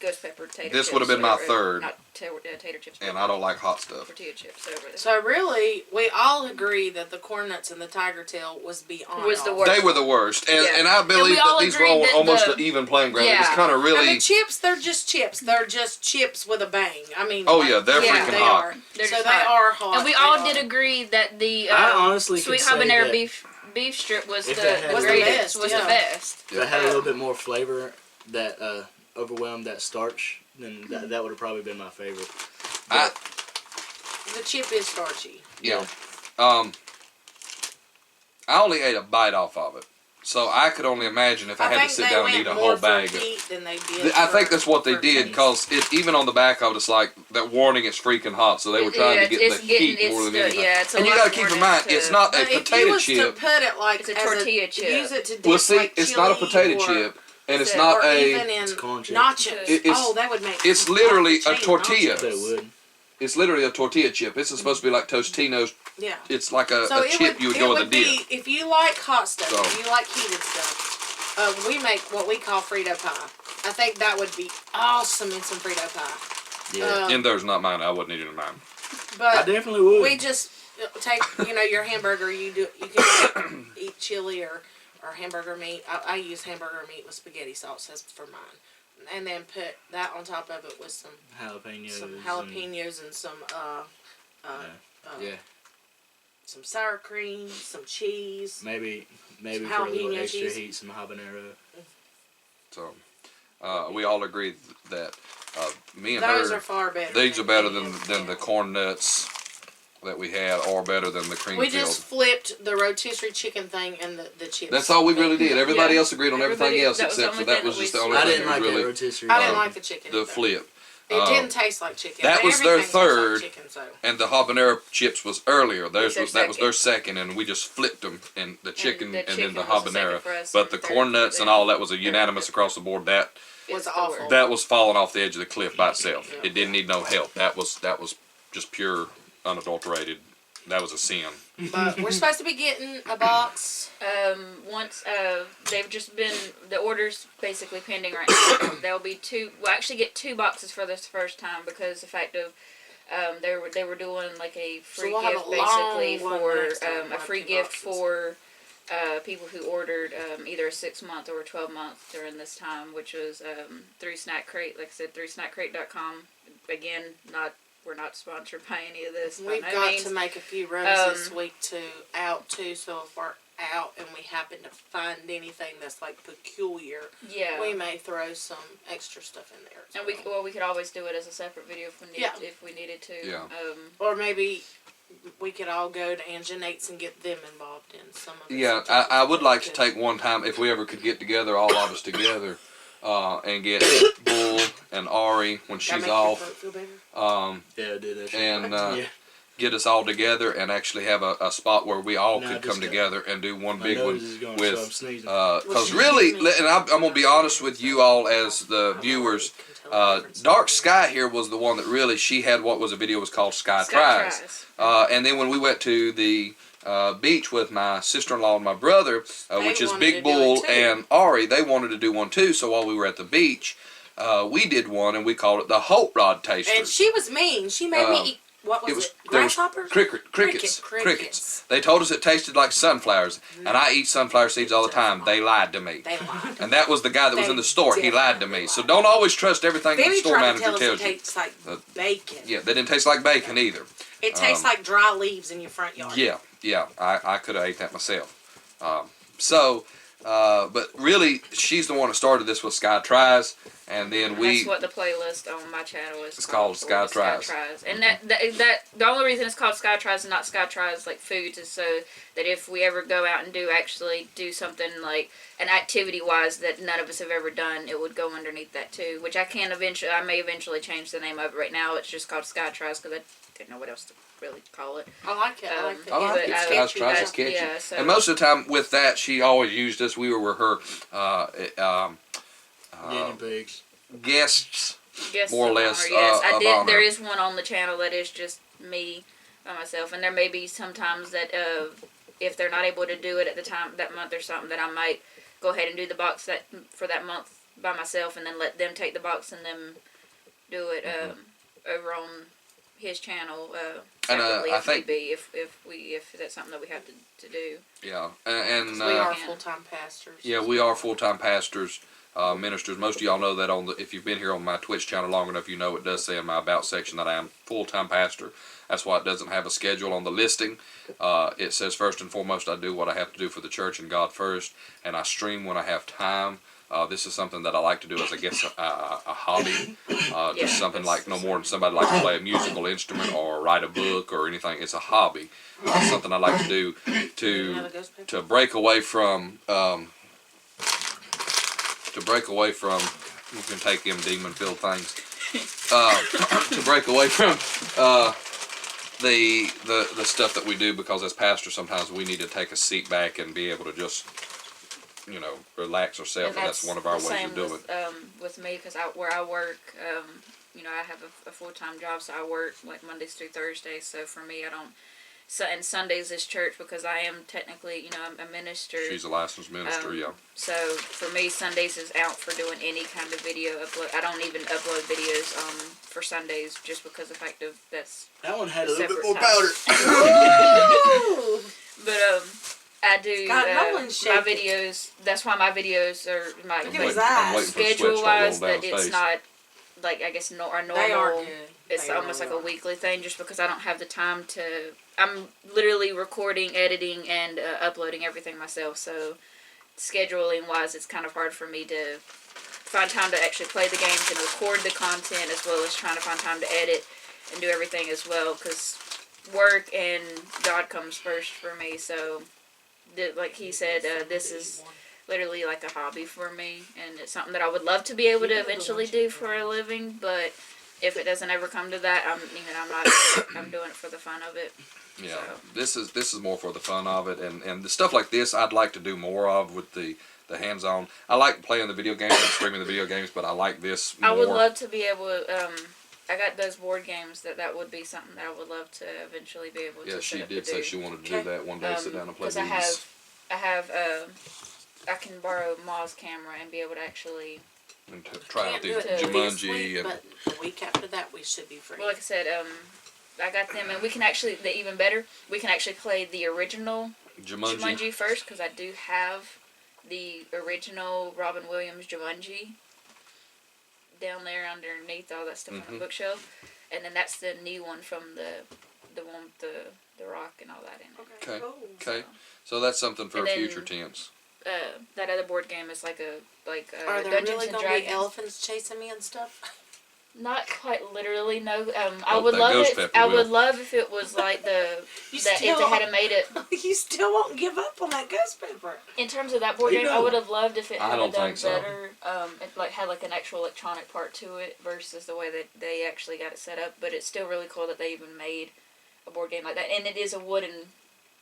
[SPEAKER 2] ghost pepper tater
[SPEAKER 1] This
[SPEAKER 2] chips.
[SPEAKER 1] would have been my
[SPEAKER 2] or-
[SPEAKER 1] third.
[SPEAKER 2] Not tater chips.
[SPEAKER 1] And I don't like hot stuff.
[SPEAKER 2] Tortilla chips over this.
[SPEAKER 4] So really, we all agree that the corn nuts and the tiger tail was beyond.
[SPEAKER 2] Was the
[SPEAKER 4] awful.
[SPEAKER 2] worst.
[SPEAKER 1] They were the worst, and,
[SPEAKER 2] Yeah.
[SPEAKER 1] and I believe
[SPEAKER 2] we all
[SPEAKER 1] that these were
[SPEAKER 2] agreed that
[SPEAKER 1] almost
[SPEAKER 2] the-
[SPEAKER 1] an even playing ground. It
[SPEAKER 2] Yeah.
[SPEAKER 1] was kind of
[SPEAKER 4] And
[SPEAKER 1] really.
[SPEAKER 4] the chips, they're just chips. They're just chips with a bang. I mean.
[SPEAKER 1] Oh, yeah, they're
[SPEAKER 2] freaking
[SPEAKER 4] they
[SPEAKER 1] hot.
[SPEAKER 4] Are.
[SPEAKER 2] They're
[SPEAKER 4] so
[SPEAKER 2] just
[SPEAKER 4] they
[SPEAKER 2] hot.
[SPEAKER 4] are hot.
[SPEAKER 2] And we
[SPEAKER 4] They
[SPEAKER 2] all
[SPEAKER 4] are.
[SPEAKER 2] did agree that the
[SPEAKER 3] I honestly
[SPEAKER 2] sweet
[SPEAKER 3] could say
[SPEAKER 2] habanero
[SPEAKER 3] that
[SPEAKER 2] beef strip was
[SPEAKER 3] if
[SPEAKER 2] the,
[SPEAKER 3] that had
[SPEAKER 2] the
[SPEAKER 3] Was the
[SPEAKER 2] greatest.
[SPEAKER 4] best,
[SPEAKER 2] Was
[SPEAKER 4] yeah.
[SPEAKER 2] the best.
[SPEAKER 3] if it had a little bit more flavor that overwhelmed that starch, then that would have probably been my favorite.
[SPEAKER 1] I,
[SPEAKER 4] The chip is starchy.
[SPEAKER 1] yeah. I only ate a bite off of it, so I could only imagine if I had
[SPEAKER 4] think
[SPEAKER 1] to sit
[SPEAKER 4] they
[SPEAKER 1] down and
[SPEAKER 4] went
[SPEAKER 1] eat a
[SPEAKER 4] more
[SPEAKER 1] whole
[SPEAKER 4] for
[SPEAKER 1] bag.
[SPEAKER 4] heat than they did
[SPEAKER 1] I think
[SPEAKER 4] for-
[SPEAKER 1] that's what they
[SPEAKER 4] for
[SPEAKER 1] did,
[SPEAKER 4] taste.
[SPEAKER 1] because even on the back of it, it's like that warning is freaking hot, so they were trying to get
[SPEAKER 2] it's
[SPEAKER 1] the
[SPEAKER 2] getting-
[SPEAKER 1] heat more
[SPEAKER 2] it's
[SPEAKER 1] than anything.
[SPEAKER 2] yeah, it's a
[SPEAKER 1] And you
[SPEAKER 2] lot
[SPEAKER 1] got to keep in
[SPEAKER 2] more
[SPEAKER 1] mind,
[SPEAKER 2] to-
[SPEAKER 1] it's not a
[SPEAKER 4] But if you
[SPEAKER 1] potato
[SPEAKER 4] was
[SPEAKER 1] chip.
[SPEAKER 4] to put it like
[SPEAKER 2] It's a
[SPEAKER 4] as
[SPEAKER 2] tortilla chip.
[SPEAKER 4] use it to dip
[SPEAKER 1] Well, see,
[SPEAKER 4] like
[SPEAKER 1] it's not a
[SPEAKER 4] chili
[SPEAKER 1] potato
[SPEAKER 4] or-
[SPEAKER 1] chip, and it's
[SPEAKER 2] or
[SPEAKER 1] not
[SPEAKER 4] or
[SPEAKER 1] a.
[SPEAKER 4] even in
[SPEAKER 3] It's corn chip.
[SPEAKER 4] nachos.
[SPEAKER 1] It's-
[SPEAKER 4] Oh, that would make.
[SPEAKER 1] it's literally a
[SPEAKER 4] change
[SPEAKER 1] tortilla.
[SPEAKER 4] nachos.
[SPEAKER 3] They would.
[SPEAKER 1] It's literally a tortilla chip. This is supposed to be like Tostino's.
[SPEAKER 4] Yeah.
[SPEAKER 1] It's like a
[SPEAKER 4] So
[SPEAKER 1] chip you would go with a dip.
[SPEAKER 4] be, if you like hot stuff,
[SPEAKER 1] So-
[SPEAKER 4] if you like heated stuff, we make what we call Frito pie. I think that would be awesome in some Frito pie.
[SPEAKER 3] Yeah.
[SPEAKER 1] And there's not mine. I wouldn't eat it in mine.
[SPEAKER 3] I
[SPEAKER 4] But
[SPEAKER 3] definitely would.
[SPEAKER 4] we just take, your hamburger. You can eat chili or hamburger meat. I use hamburger meat with spaghetti sauce as for mine, and then put that on top of it with some
[SPEAKER 3] jalapenos.
[SPEAKER 4] and some
[SPEAKER 3] Yeah.
[SPEAKER 4] some sour cream, some cheese.
[SPEAKER 3] Maybe
[SPEAKER 4] Some
[SPEAKER 3] for a little
[SPEAKER 4] jalapeno
[SPEAKER 3] extra
[SPEAKER 4] cheese.
[SPEAKER 3] heat, some habanero.
[SPEAKER 1] So we all agree that me and
[SPEAKER 4] Those
[SPEAKER 1] her,
[SPEAKER 4] are far better.
[SPEAKER 1] these are better
[SPEAKER 4] any
[SPEAKER 1] than
[SPEAKER 4] of
[SPEAKER 1] the
[SPEAKER 4] them.
[SPEAKER 1] corn nuts that we had, or better than the
[SPEAKER 4] We
[SPEAKER 1] Creamfield.
[SPEAKER 4] just flipped the rotisserie chicken thing and the chips.
[SPEAKER 1] That's all we really did. Everybody
[SPEAKER 2] Yeah.
[SPEAKER 1] else agreed on everything
[SPEAKER 2] Everybody-
[SPEAKER 1] else
[SPEAKER 2] that was the
[SPEAKER 1] except for
[SPEAKER 2] only
[SPEAKER 1] that
[SPEAKER 2] thing
[SPEAKER 1] was
[SPEAKER 2] that
[SPEAKER 1] just
[SPEAKER 2] we
[SPEAKER 1] the only
[SPEAKER 3] I
[SPEAKER 1] thing
[SPEAKER 3] didn't
[SPEAKER 1] that
[SPEAKER 3] like
[SPEAKER 1] was
[SPEAKER 3] that
[SPEAKER 1] really
[SPEAKER 3] rotisserie.
[SPEAKER 4] I didn't like the chicken.
[SPEAKER 1] the
[SPEAKER 4] either.
[SPEAKER 1] flip.
[SPEAKER 4] It didn't taste like chicken.
[SPEAKER 1] that was their
[SPEAKER 4] Everything tastes like
[SPEAKER 1] third.
[SPEAKER 4] chicken, so.
[SPEAKER 1] And the habanero chips was earlier. Theirs
[SPEAKER 2] their
[SPEAKER 1] was, that was their
[SPEAKER 2] second.
[SPEAKER 1] second, and we just flipped them, and the chicken
[SPEAKER 2] the
[SPEAKER 1] and then
[SPEAKER 2] chicken
[SPEAKER 1] the
[SPEAKER 2] was the second
[SPEAKER 1] habanero.
[SPEAKER 2] for us,
[SPEAKER 1] But
[SPEAKER 2] and
[SPEAKER 1] the
[SPEAKER 2] third
[SPEAKER 1] corn
[SPEAKER 2] for
[SPEAKER 1] nuts and
[SPEAKER 2] them.
[SPEAKER 1] all that was a unanimous across the board. That
[SPEAKER 4] Was
[SPEAKER 2] the
[SPEAKER 4] awful.
[SPEAKER 2] word.
[SPEAKER 1] That was falling off the edge of the cliff by itself.
[SPEAKER 4] Yeah.
[SPEAKER 1] It didn't need no help. That was just pure, unadulterated. That was a sin.
[SPEAKER 4] But we're supposed to be getting a box.
[SPEAKER 2] Once they've just been the orders basically pending right now. There'll be two. We'll actually get 2 boxes for this first time because the fact of they were doing like a free
[SPEAKER 4] we'll have
[SPEAKER 2] gift
[SPEAKER 4] a long
[SPEAKER 2] basically
[SPEAKER 4] one
[SPEAKER 2] for
[SPEAKER 4] next time. We'll
[SPEAKER 2] a
[SPEAKER 4] have
[SPEAKER 2] free
[SPEAKER 4] 2
[SPEAKER 2] gift
[SPEAKER 4] boxes.
[SPEAKER 2] for people who ordered either a 6-month or a 12-month during this time, which was through Snack Crate. Like I said, through snackcrate.com. Again, we're not sponsored by any of this.
[SPEAKER 4] We've
[SPEAKER 2] by no
[SPEAKER 4] got
[SPEAKER 2] means.
[SPEAKER 4] to make a few runs this week too. So if we're out and we happen to find anything that's like peculiar,
[SPEAKER 2] Yeah.
[SPEAKER 4] we may throw some extra stuff in there. as
[SPEAKER 2] And
[SPEAKER 4] well.
[SPEAKER 2] we could always do it as a separate video if we need
[SPEAKER 4] Yeah.
[SPEAKER 2] if we needed to.
[SPEAKER 1] Yeah.
[SPEAKER 4] Or maybe we could all go to Anginate's and get them involved in some of it.
[SPEAKER 1] Yeah, I would like to take one time, if we ever could get together, all of us together, and get Bull and Ari when she's
[SPEAKER 4] Make your
[SPEAKER 1] off,
[SPEAKER 4] throat feel better?
[SPEAKER 3] Yeah, dude, that's
[SPEAKER 1] and
[SPEAKER 3] yeah.
[SPEAKER 1] get us all together and actually have a spot where we all
[SPEAKER 3] No,
[SPEAKER 1] could
[SPEAKER 3] just
[SPEAKER 1] come
[SPEAKER 3] got-
[SPEAKER 1] together and do one
[SPEAKER 3] My
[SPEAKER 1] big
[SPEAKER 3] nose
[SPEAKER 1] one
[SPEAKER 3] is going,
[SPEAKER 1] with,
[SPEAKER 3] so I'm sneezing.
[SPEAKER 1] because really, and I'm going to be honest with you all as the viewers, Dark Sky here was the one that really, she had what was a video was called Sky Tries. And then when we went to the beach with my sister-in-law and my brother, which is
[SPEAKER 4] wanted to
[SPEAKER 1] Big
[SPEAKER 4] do
[SPEAKER 1] Bull
[SPEAKER 4] it too.
[SPEAKER 1] and Ari, they wanted to do one too. So while we were at the beach, we did one and we called it the Holt Rod Tasters.
[SPEAKER 4] And she was mean. She made me eat, what was it?
[SPEAKER 1] there was
[SPEAKER 4] Grasshoppers?
[SPEAKER 1] crickets.
[SPEAKER 4] Crickets.
[SPEAKER 1] They told us it tasted like sunflowers, and I eat sunflower seeds all the time. They lied to me.
[SPEAKER 4] They lied.
[SPEAKER 1] And that was the guy that was
[SPEAKER 4] They
[SPEAKER 1] in the store. He lied to me.
[SPEAKER 4] definitely
[SPEAKER 1] So
[SPEAKER 4] lied.
[SPEAKER 1] don't always trust everything
[SPEAKER 4] Then
[SPEAKER 1] the
[SPEAKER 4] he
[SPEAKER 1] store
[SPEAKER 4] tried to
[SPEAKER 1] manager
[SPEAKER 4] tell us it
[SPEAKER 1] tells you.
[SPEAKER 4] tastes like bacon.
[SPEAKER 1] Yeah, they didn't taste like bacon either.
[SPEAKER 4] It tastes like dry leaves in your front yard.
[SPEAKER 1] Yeah, I could have ate that myself. But really, she's the one that started this with Sky Tries, and then
[SPEAKER 2] That's what the playlist on my channel is.
[SPEAKER 1] It's called Sky Tries.
[SPEAKER 2] And that the only reason it's called Sky Tries and not Sky Tries like foods is so that if we ever go out and do something like an activity wise that none of us have ever done, it would go underneath that too. Which I may eventually change the name of it. Right now, it's just called Sky Tries because I didn't know what else to really call it.
[SPEAKER 4] I like it. I like it.
[SPEAKER 1] I like it.
[SPEAKER 4] It's
[SPEAKER 1] Sky
[SPEAKER 4] catchy.
[SPEAKER 1] Tries is catchy.
[SPEAKER 2] Yeah, so
[SPEAKER 1] And most of the time with that, she always used us. We were her
[SPEAKER 3] Guinea pigs.
[SPEAKER 1] guests.
[SPEAKER 2] Guess
[SPEAKER 1] more or
[SPEAKER 2] of
[SPEAKER 1] less,
[SPEAKER 2] honor, yes. I
[SPEAKER 1] of
[SPEAKER 2] did.
[SPEAKER 1] honor.
[SPEAKER 2] There is one on the channel that is just me by myself, and there may be sometimes that if they're not able to do it at the time that month or something, that I might go ahead and do the box for that month by myself, and then let them take the box and then do it over on his channel.
[SPEAKER 1] And,
[SPEAKER 2] separately
[SPEAKER 1] I
[SPEAKER 2] if
[SPEAKER 1] think-
[SPEAKER 2] need be, if that's something that we have to do.
[SPEAKER 1] Yeah, and
[SPEAKER 4] We are
[SPEAKER 2] Yeah.
[SPEAKER 4] full-time pastors.
[SPEAKER 1] yeah, we are full-time pastors, ministers. Most of y'all know that if you've been here on my Twitch channel long enough, you know it does say in my About section that I am full-time pastor. That's why it doesn't have a schedule on the listing. It says first and foremost I do what I have to do for the church and God first, and I stream when I have time. This is something that I like to do as, I guess, a hobby. Just something like no more than somebody like to play a musical instrument or write a book or anything. It's a hobby. Something I like to do to break away from. You can take them demon-filled things. To break away from the stuff that we do, because as pastors sometimes we need to take a seat back and be able to just relax ourselves, and that's one of our ways of doing it.
[SPEAKER 2] With me, because where I work, I have a full-time job, so I work like Mondays through Thursdays. So for me, I don't. So and Sundays is church because I am technically, I'm a minister.
[SPEAKER 1] She's a licensed minister, yeah.
[SPEAKER 2] So for me, Sundays is out for doing any kind of video upload. I don't even upload videos for Sundays just because of the fact of that's.
[SPEAKER 3] That one had a little bit
[SPEAKER 2] Separate
[SPEAKER 3] more
[SPEAKER 2] time.
[SPEAKER 3] powder.
[SPEAKER 2] But I do
[SPEAKER 4] God, Nolan's
[SPEAKER 2] my
[SPEAKER 4] shaking.
[SPEAKER 2] videos. That's why my videos are my
[SPEAKER 4] Look at his eyes.
[SPEAKER 1] I'm waiting for the sweat to
[SPEAKER 2] schedule
[SPEAKER 1] start
[SPEAKER 2] wise
[SPEAKER 1] rolling down
[SPEAKER 2] that
[SPEAKER 1] his
[SPEAKER 2] it's
[SPEAKER 1] face.
[SPEAKER 2] not like I guess our normal.
[SPEAKER 4] They are good.
[SPEAKER 2] It's
[SPEAKER 4] They
[SPEAKER 2] almost
[SPEAKER 4] really
[SPEAKER 2] like a
[SPEAKER 4] are.
[SPEAKER 2] weekly thing, just because I don't have the time to. I'm literally recording, editing, and uploading everything myself. So scheduling wise, it's kind of hard for me to find time to actually play the games and record the content, as well as trying to find time to edit and do everything as well. Because work and God comes first for me. So, like he said, this is literally like a hobby for me, and it's something that I would love to be able to eventually do for a living. But if it doesn't ever come to that, I'm doing it for the fun of it.
[SPEAKER 1] Yeah,
[SPEAKER 2] So.
[SPEAKER 1] this is more for the fun of it, and the stuff like this I'd like to do more of with the the hands-on. I like playing the video games and streaming the video games, but I like this more.
[SPEAKER 2] I would love to be able to, I got those board games that would be something that I would love to eventually be able to
[SPEAKER 1] Yeah, she
[SPEAKER 2] set up
[SPEAKER 1] did
[SPEAKER 2] to
[SPEAKER 1] say
[SPEAKER 2] do.
[SPEAKER 1] she wanted to do that one day, sit down and play
[SPEAKER 2] Because
[SPEAKER 1] these.
[SPEAKER 2] I can borrow Ma's camera and be able to actually,
[SPEAKER 1] And try out
[SPEAKER 4] Can't
[SPEAKER 1] the
[SPEAKER 4] do it this
[SPEAKER 1] Jumanji
[SPEAKER 4] week,
[SPEAKER 1] and
[SPEAKER 4] but the week after that we should be free.
[SPEAKER 2] well, like I said, I got them, and we can actually, even better, we can actually play the original Jumanji first, because I do have the original Robin Williams Jumanji down there underneath all that stuff on the bookshelf, and then that's the new one from the one with the rock and all that in it.
[SPEAKER 1] Okay.
[SPEAKER 4] Cool.
[SPEAKER 1] Okay. So that's something for
[SPEAKER 2] And
[SPEAKER 1] a
[SPEAKER 2] then-
[SPEAKER 1] future tense.
[SPEAKER 2] That other board game is like
[SPEAKER 4] Are there
[SPEAKER 2] Dungeons
[SPEAKER 4] really
[SPEAKER 2] and
[SPEAKER 4] gonna
[SPEAKER 2] Dragons.
[SPEAKER 4] be elephants chasing me and stuff?
[SPEAKER 2] Not quite literally, no. I
[SPEAKER 1] Oh,
[SPEAKER 2] would
[SPEAKER 1] that
[SPEAKER 2] love
[SPEAKER 1] ghost
[SPEAKER 2] it.
[SPEAKER 1] pepper
[SPEAKER 2] I
[SPEAKER 1] will.
[SPEAKER 2] would love if it was like
[SPEAKER 4] You
[SPEAKER 2] that if they had made it.
[SPEAKER 4] You still won't give up on that ghost pepper.
[SPEAKER 2] In terms of that board
[SPEAKER 3] You
[SPEAKER 2] game, I
[SPEAKER 3] know.
[SPEAKER 2] would have loved if it
[SPEAKER 1] I
[SPEAKER 2] had
[SPEAKER 1] don't
[SPEAKER 2] done
[SPEAKER 1] think so.
[SPEAKER 2] better. It like had like an actual electronic part to it versus the way that they actually got it set up. But it's still really cool that they even made a board game like that, and it is a wooden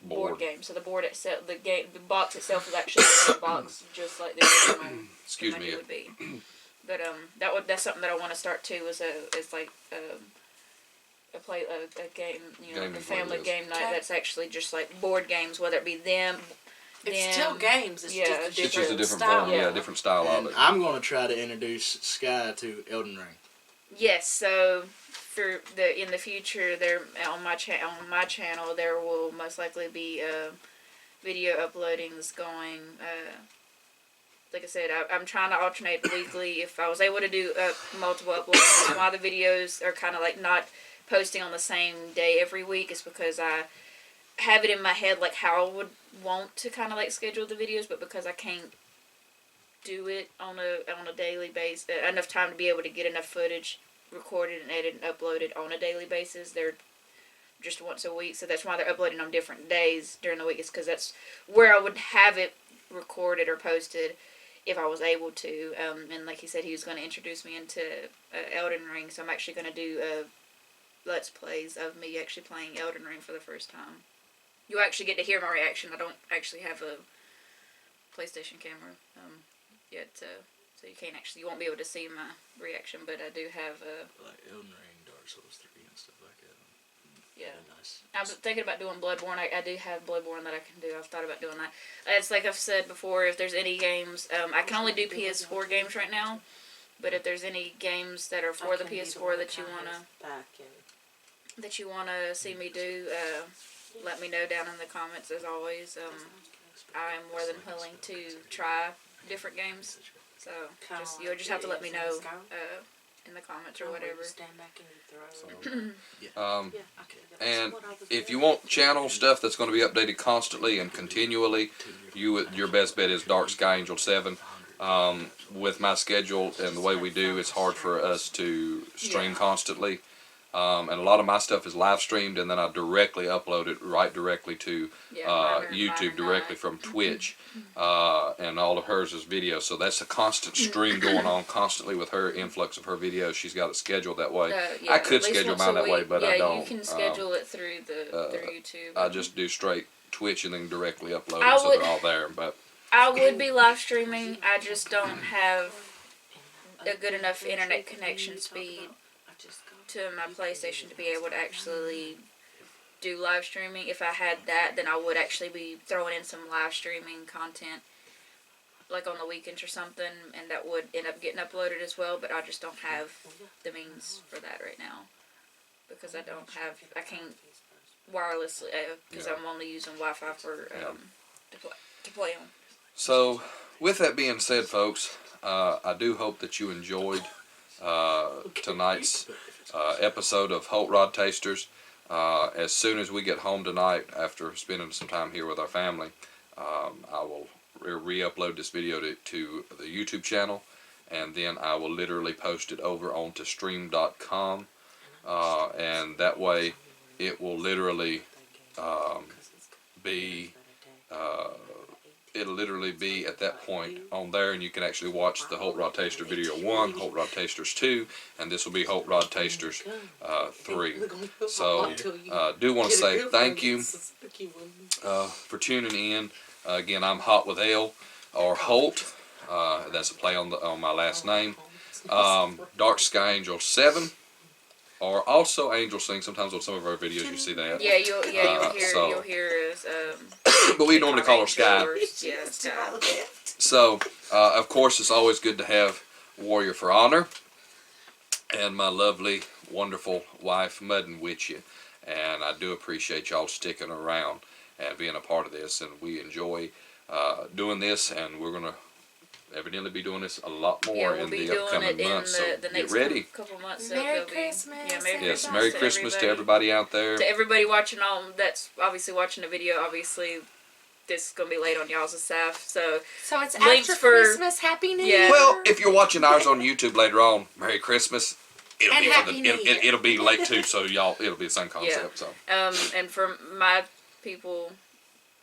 [SPEAKER 2] board game. So the board itself, the box itself is actually a box, just like the original
[SPEAKER 1] Excuse me.
[SPEAKER 2] Jumanji would be. But that's something that I want to start too. It's like a game, you know,
[SPEAKER 1] Game
[SPEAKER 2] a
[SPEAKER 1] is what it
[SPEAKER 2] family
[SPEAKER 1] is.
[SPEAKER 2] game night
[SPEAKER 4] Okay.
[SPEAKER 2] that's actually just like board games, whether it be them.
[SPEAKER 4] It's still games. It's
[SPEAKER 2] yeah,
[SPEAKER 4] just a
[SPEAKER 2] it's
[SPEAKER 1] It's
[SPEAKER 4] different,
[SPEAKER 1] just a different
[SPEAKER 4] style.
[SPEAKER 1] form, yeah,
[SPEAKER 2] Yeah.
[SPEAKER 1] different style of
[SPEAKER 3] And
[SPEAKER 1] it.
[SPEAKER 3] I'm going to try to introduce Sky to Elden Ring.
[SPEAKER 2] Yes, so for in the future, there on my channel there will most likely be video uploadings going. Like I said, I'm trying to alternate weekly. If I was able to do multiple uploads, why the videos are kind of like not posting on the same day every week is because I have it in my head like how I would want to kind of like schedule the videos, but because I can't do it on a daily basis, enough time to be able to get enough footage recorded and edited and uploaded on a daily basis. They're just once a week, so that's why they're uploading on different days during the week. Is because that's where I would have it recorded or posted if I was able to. And like he said, he was going to introduce me into Elden Ring, so I'm actually going to do Let's Plays of me actually playing Elden Ring for the first time. You actually get to hear my reaction. I don't actually have a PlayStation camera yet, so you won't be able to see my reaction, but I do have
[SPEAKER 3] Like Elden Ring, Dark Souls 3 and stuff like that.
[SPEAKER 2] yeah.
[SPEAKER 3] Very nice.
[SPEAKER 2] I was thinking about doing Bloodborne. I do have Bloodborne that I can do. I've thought about doing that. It's like I've said before, if there's any games, I can only do PS4 games right now, but if there's any games that are for the PS4 that you wanna see me do, let me know down in the comments as always. I am more than willing to try different games, so you'll just have to let me know in the comments or whatever.
[SPEAKER 4] Stand back and throw.
[SPEAKER 1] And if you want channel stuff that's going to be updated constantly and continually, your best bet is Dark Sky Angel 7. With my schedule and the way we do, it's hard for us to stream constantly. And a lot of my stuff is live streamed, and then I directly upload it directly to YouTube, directly from Twitch, and all of hers is video. So that's a constant stream going on constantly with her influx of her videos. She's got it scheduled that way. I could
[SPEAKER 2] at least
[SPEAKER 1] schedule
[SPEAKER 2] once
[SPEAKER 1] mine
[SPEAKER 2] a
[SPEAKER 1] that way,
[SPEAKER 2] week.
[SPEAKER 1] but I don't.
[SPEAKER 2] You can schedule it through YouTube.
[SPEAKER 1] I just do straight Twitch and then directly upload
[SPEAKER 2] I
[SPEAKER 1] it, so
[SPEAKER 2] would-
[SPEAKER 1] they're all there. But
[SPEAKER 2] I would be live streaming. I just don't have a good enough internet connection speed to my PlayStation to be able to actually do live streaming. If I had that, then I would actually be throwing in some live streaming content like on the weekends or something, and that would end up getting uploaded as well, but I just don't have the means for that right now because I can't wirelessly because I'm only using Wi-Fi for to play on.
[SPEAKER 1] so, with that being said, folks, I do hope that you enjoyed tonight's episode of Holt Rod Tasters. As soon as we get home tonight, after spending some time here with our family, I will re-upload this video to the YouTube channel, and then I will literally post it over onto stream.com, and that way it will literally be it'll literally be at that point on there, and you can actually watch the Holt Rod Taster video 1, Holt Rod Tasters 2, and this will be Holt Rod Tasters 3. So, do want to say thank you for tuning in. Again, I'm Hot with Ale. or Holt. That's a play on my last name. Dark Sky Angel 7. Or also Angel Sing. Sometimes on some of our videos you see that.
[SPEAKER 2] Yeah, you'll hear us.
[SPEAKER 1] But we normally call her Sky.
[SPEAKER 2] Yeah, Sky.
[SPEAKER 1] So, of course, it's always good to have Warrior for Honor. And my lovely, wonderful wife, Mudn Witya. And I do appreciate y'all sticking around and being a part of this. And we enjoy doing this. And we're going to evidently be doing this a lot more in the upcoming months. So get ready.
[SPEAKER 2] Couple months.
[SPEAKER 4] Merry Christmas.
[SPEAKER 1] Yes, Merry Christmas to everybody out there.
[SPEAKER 2] To everybody watching that's obviously watching the video. Obviously, this is gonna be late on y'all's stuff. So
[SPEAKER 4] it's
[SPEAKER 2] links
[SPEAKER 4] after
[SPEAKER 2] for
[SPEAKER 4] Christmas. Happy New Year.
[SPEAKER 1] Well, if you're watching ours on YouTube later on, Merry Christmas. It'll be late too, so it'll be the same concept. So
[SPEAKER 2] and for my people,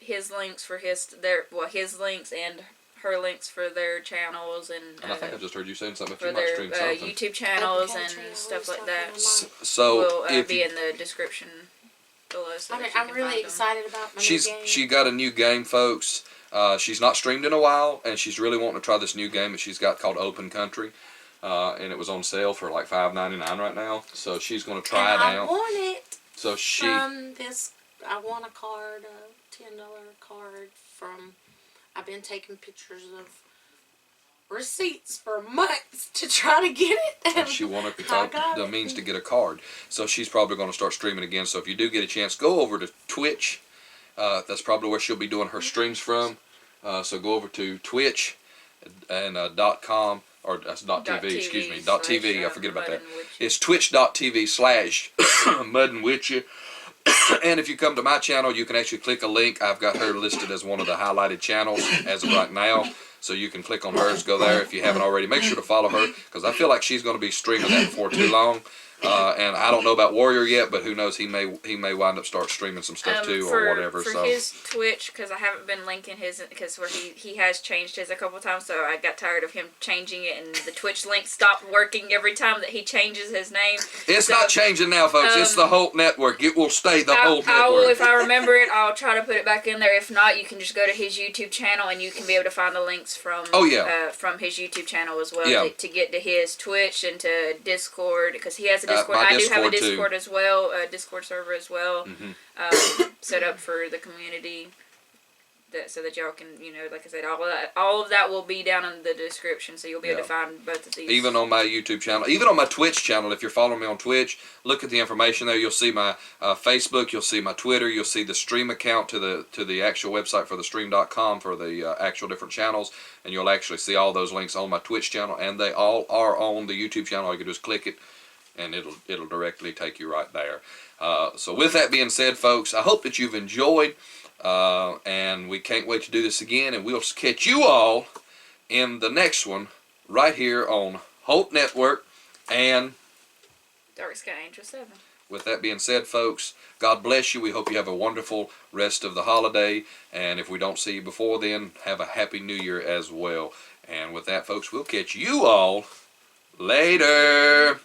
[SPEAKER 2] his links and her links for their channels and
[SPEAKER 1] I think I just heard you saying something. If
[SPEAKER 2] for
[SPEAKER 1] you might
[SPEAKER 2] their
[SPEAKER 1] stream something.
[SPEAKER 2] YouTube channels and stuff like that
[SPEAKER 1] So
[SPEAKER 2] will
[SPEAKER 1] if
[SPEAKER 2] be in the description below. So
[SPEAKER 4] I'm really excited about my new game.
[SPEAKER 1] She got a new game, folks. She's not streamed in a while, and she's really wanting to try this new game that she's got called Open Country. And it was on sale for like $5.99 right now. So she's going to try it out.
[SPEAKER 4] I want it.
[SPEAKER 1] So she.
[SPEAKER 4] From this, I want a card, a $10 card from. I've been taking pictures of receipts for months to try to get it.
[SPEAKER 1] And she wanted the means to get a card. So she's probably going to start streaming again. So if you do get a chance, go over to Twitch. That's probably where she'll be doing her streams from. So go over to Twitch and .com. Or that's .tv, excuse me, .tv, I forget about that. It's twitch.tv/Mudn Witya. And if you come to my channel, you can actually click a link. I've got her listed as one of the highlighted channels as of right now. So you can click on hers, go there. If you haven't already, make sure to follow her, because I feel like she's going to be streaming that before too long. And I don't know about Warrior yet, but who knows? He may wind up start streaming some stuff too, or whatever.
[SPEAKER 2] For his Twitch, because I haven't been linking his, because where he has changed his a couple times, so I got tired of him changing it, and the Twitch link stopped working every time that he changes his name.
[SPEAKER 1] It's not changing now, folks. It's the Holt Network. It will stay the Holt Network.
[SPEAKER 2] If I remember it, I'll try to put it back in there. If not, you can just go to his YouTube channel, and you can be able to find the links from from his YouTube channel as well to get to his Twitch and to Discord, because he has a Discord. I do have a Discord as well, a Discord server as well, set up for the community, so that y'all can, like I said, all of that will be down in the description, so you'll be able to find both of these. Even on my YouTube channel, even on my Twitch channel, if you're following me on Twitch, look at the information there. You'll see my Facebook, you'll see my Twitter, you'll see the stream account to the actual website for the stream.com for the actual different channels, and you'll actually see all those links on my Twitch channel, and they all are on the YouTube channel. All you can do is click it, and it'll directly take you right there. So with that being said, folks, I hope that you've enjoyed, and we can't wait to do this again, and we'll catch you all in the next one right here on Holt Network and Dark Sky Angel 7.
[SPEAKER 1] With that being said, folks, God bless you. We hope you have a wonderful rest of the holiday, and if we don't see you before then, have a Happy New Year as well. And with that, folks, we'll catch you all later.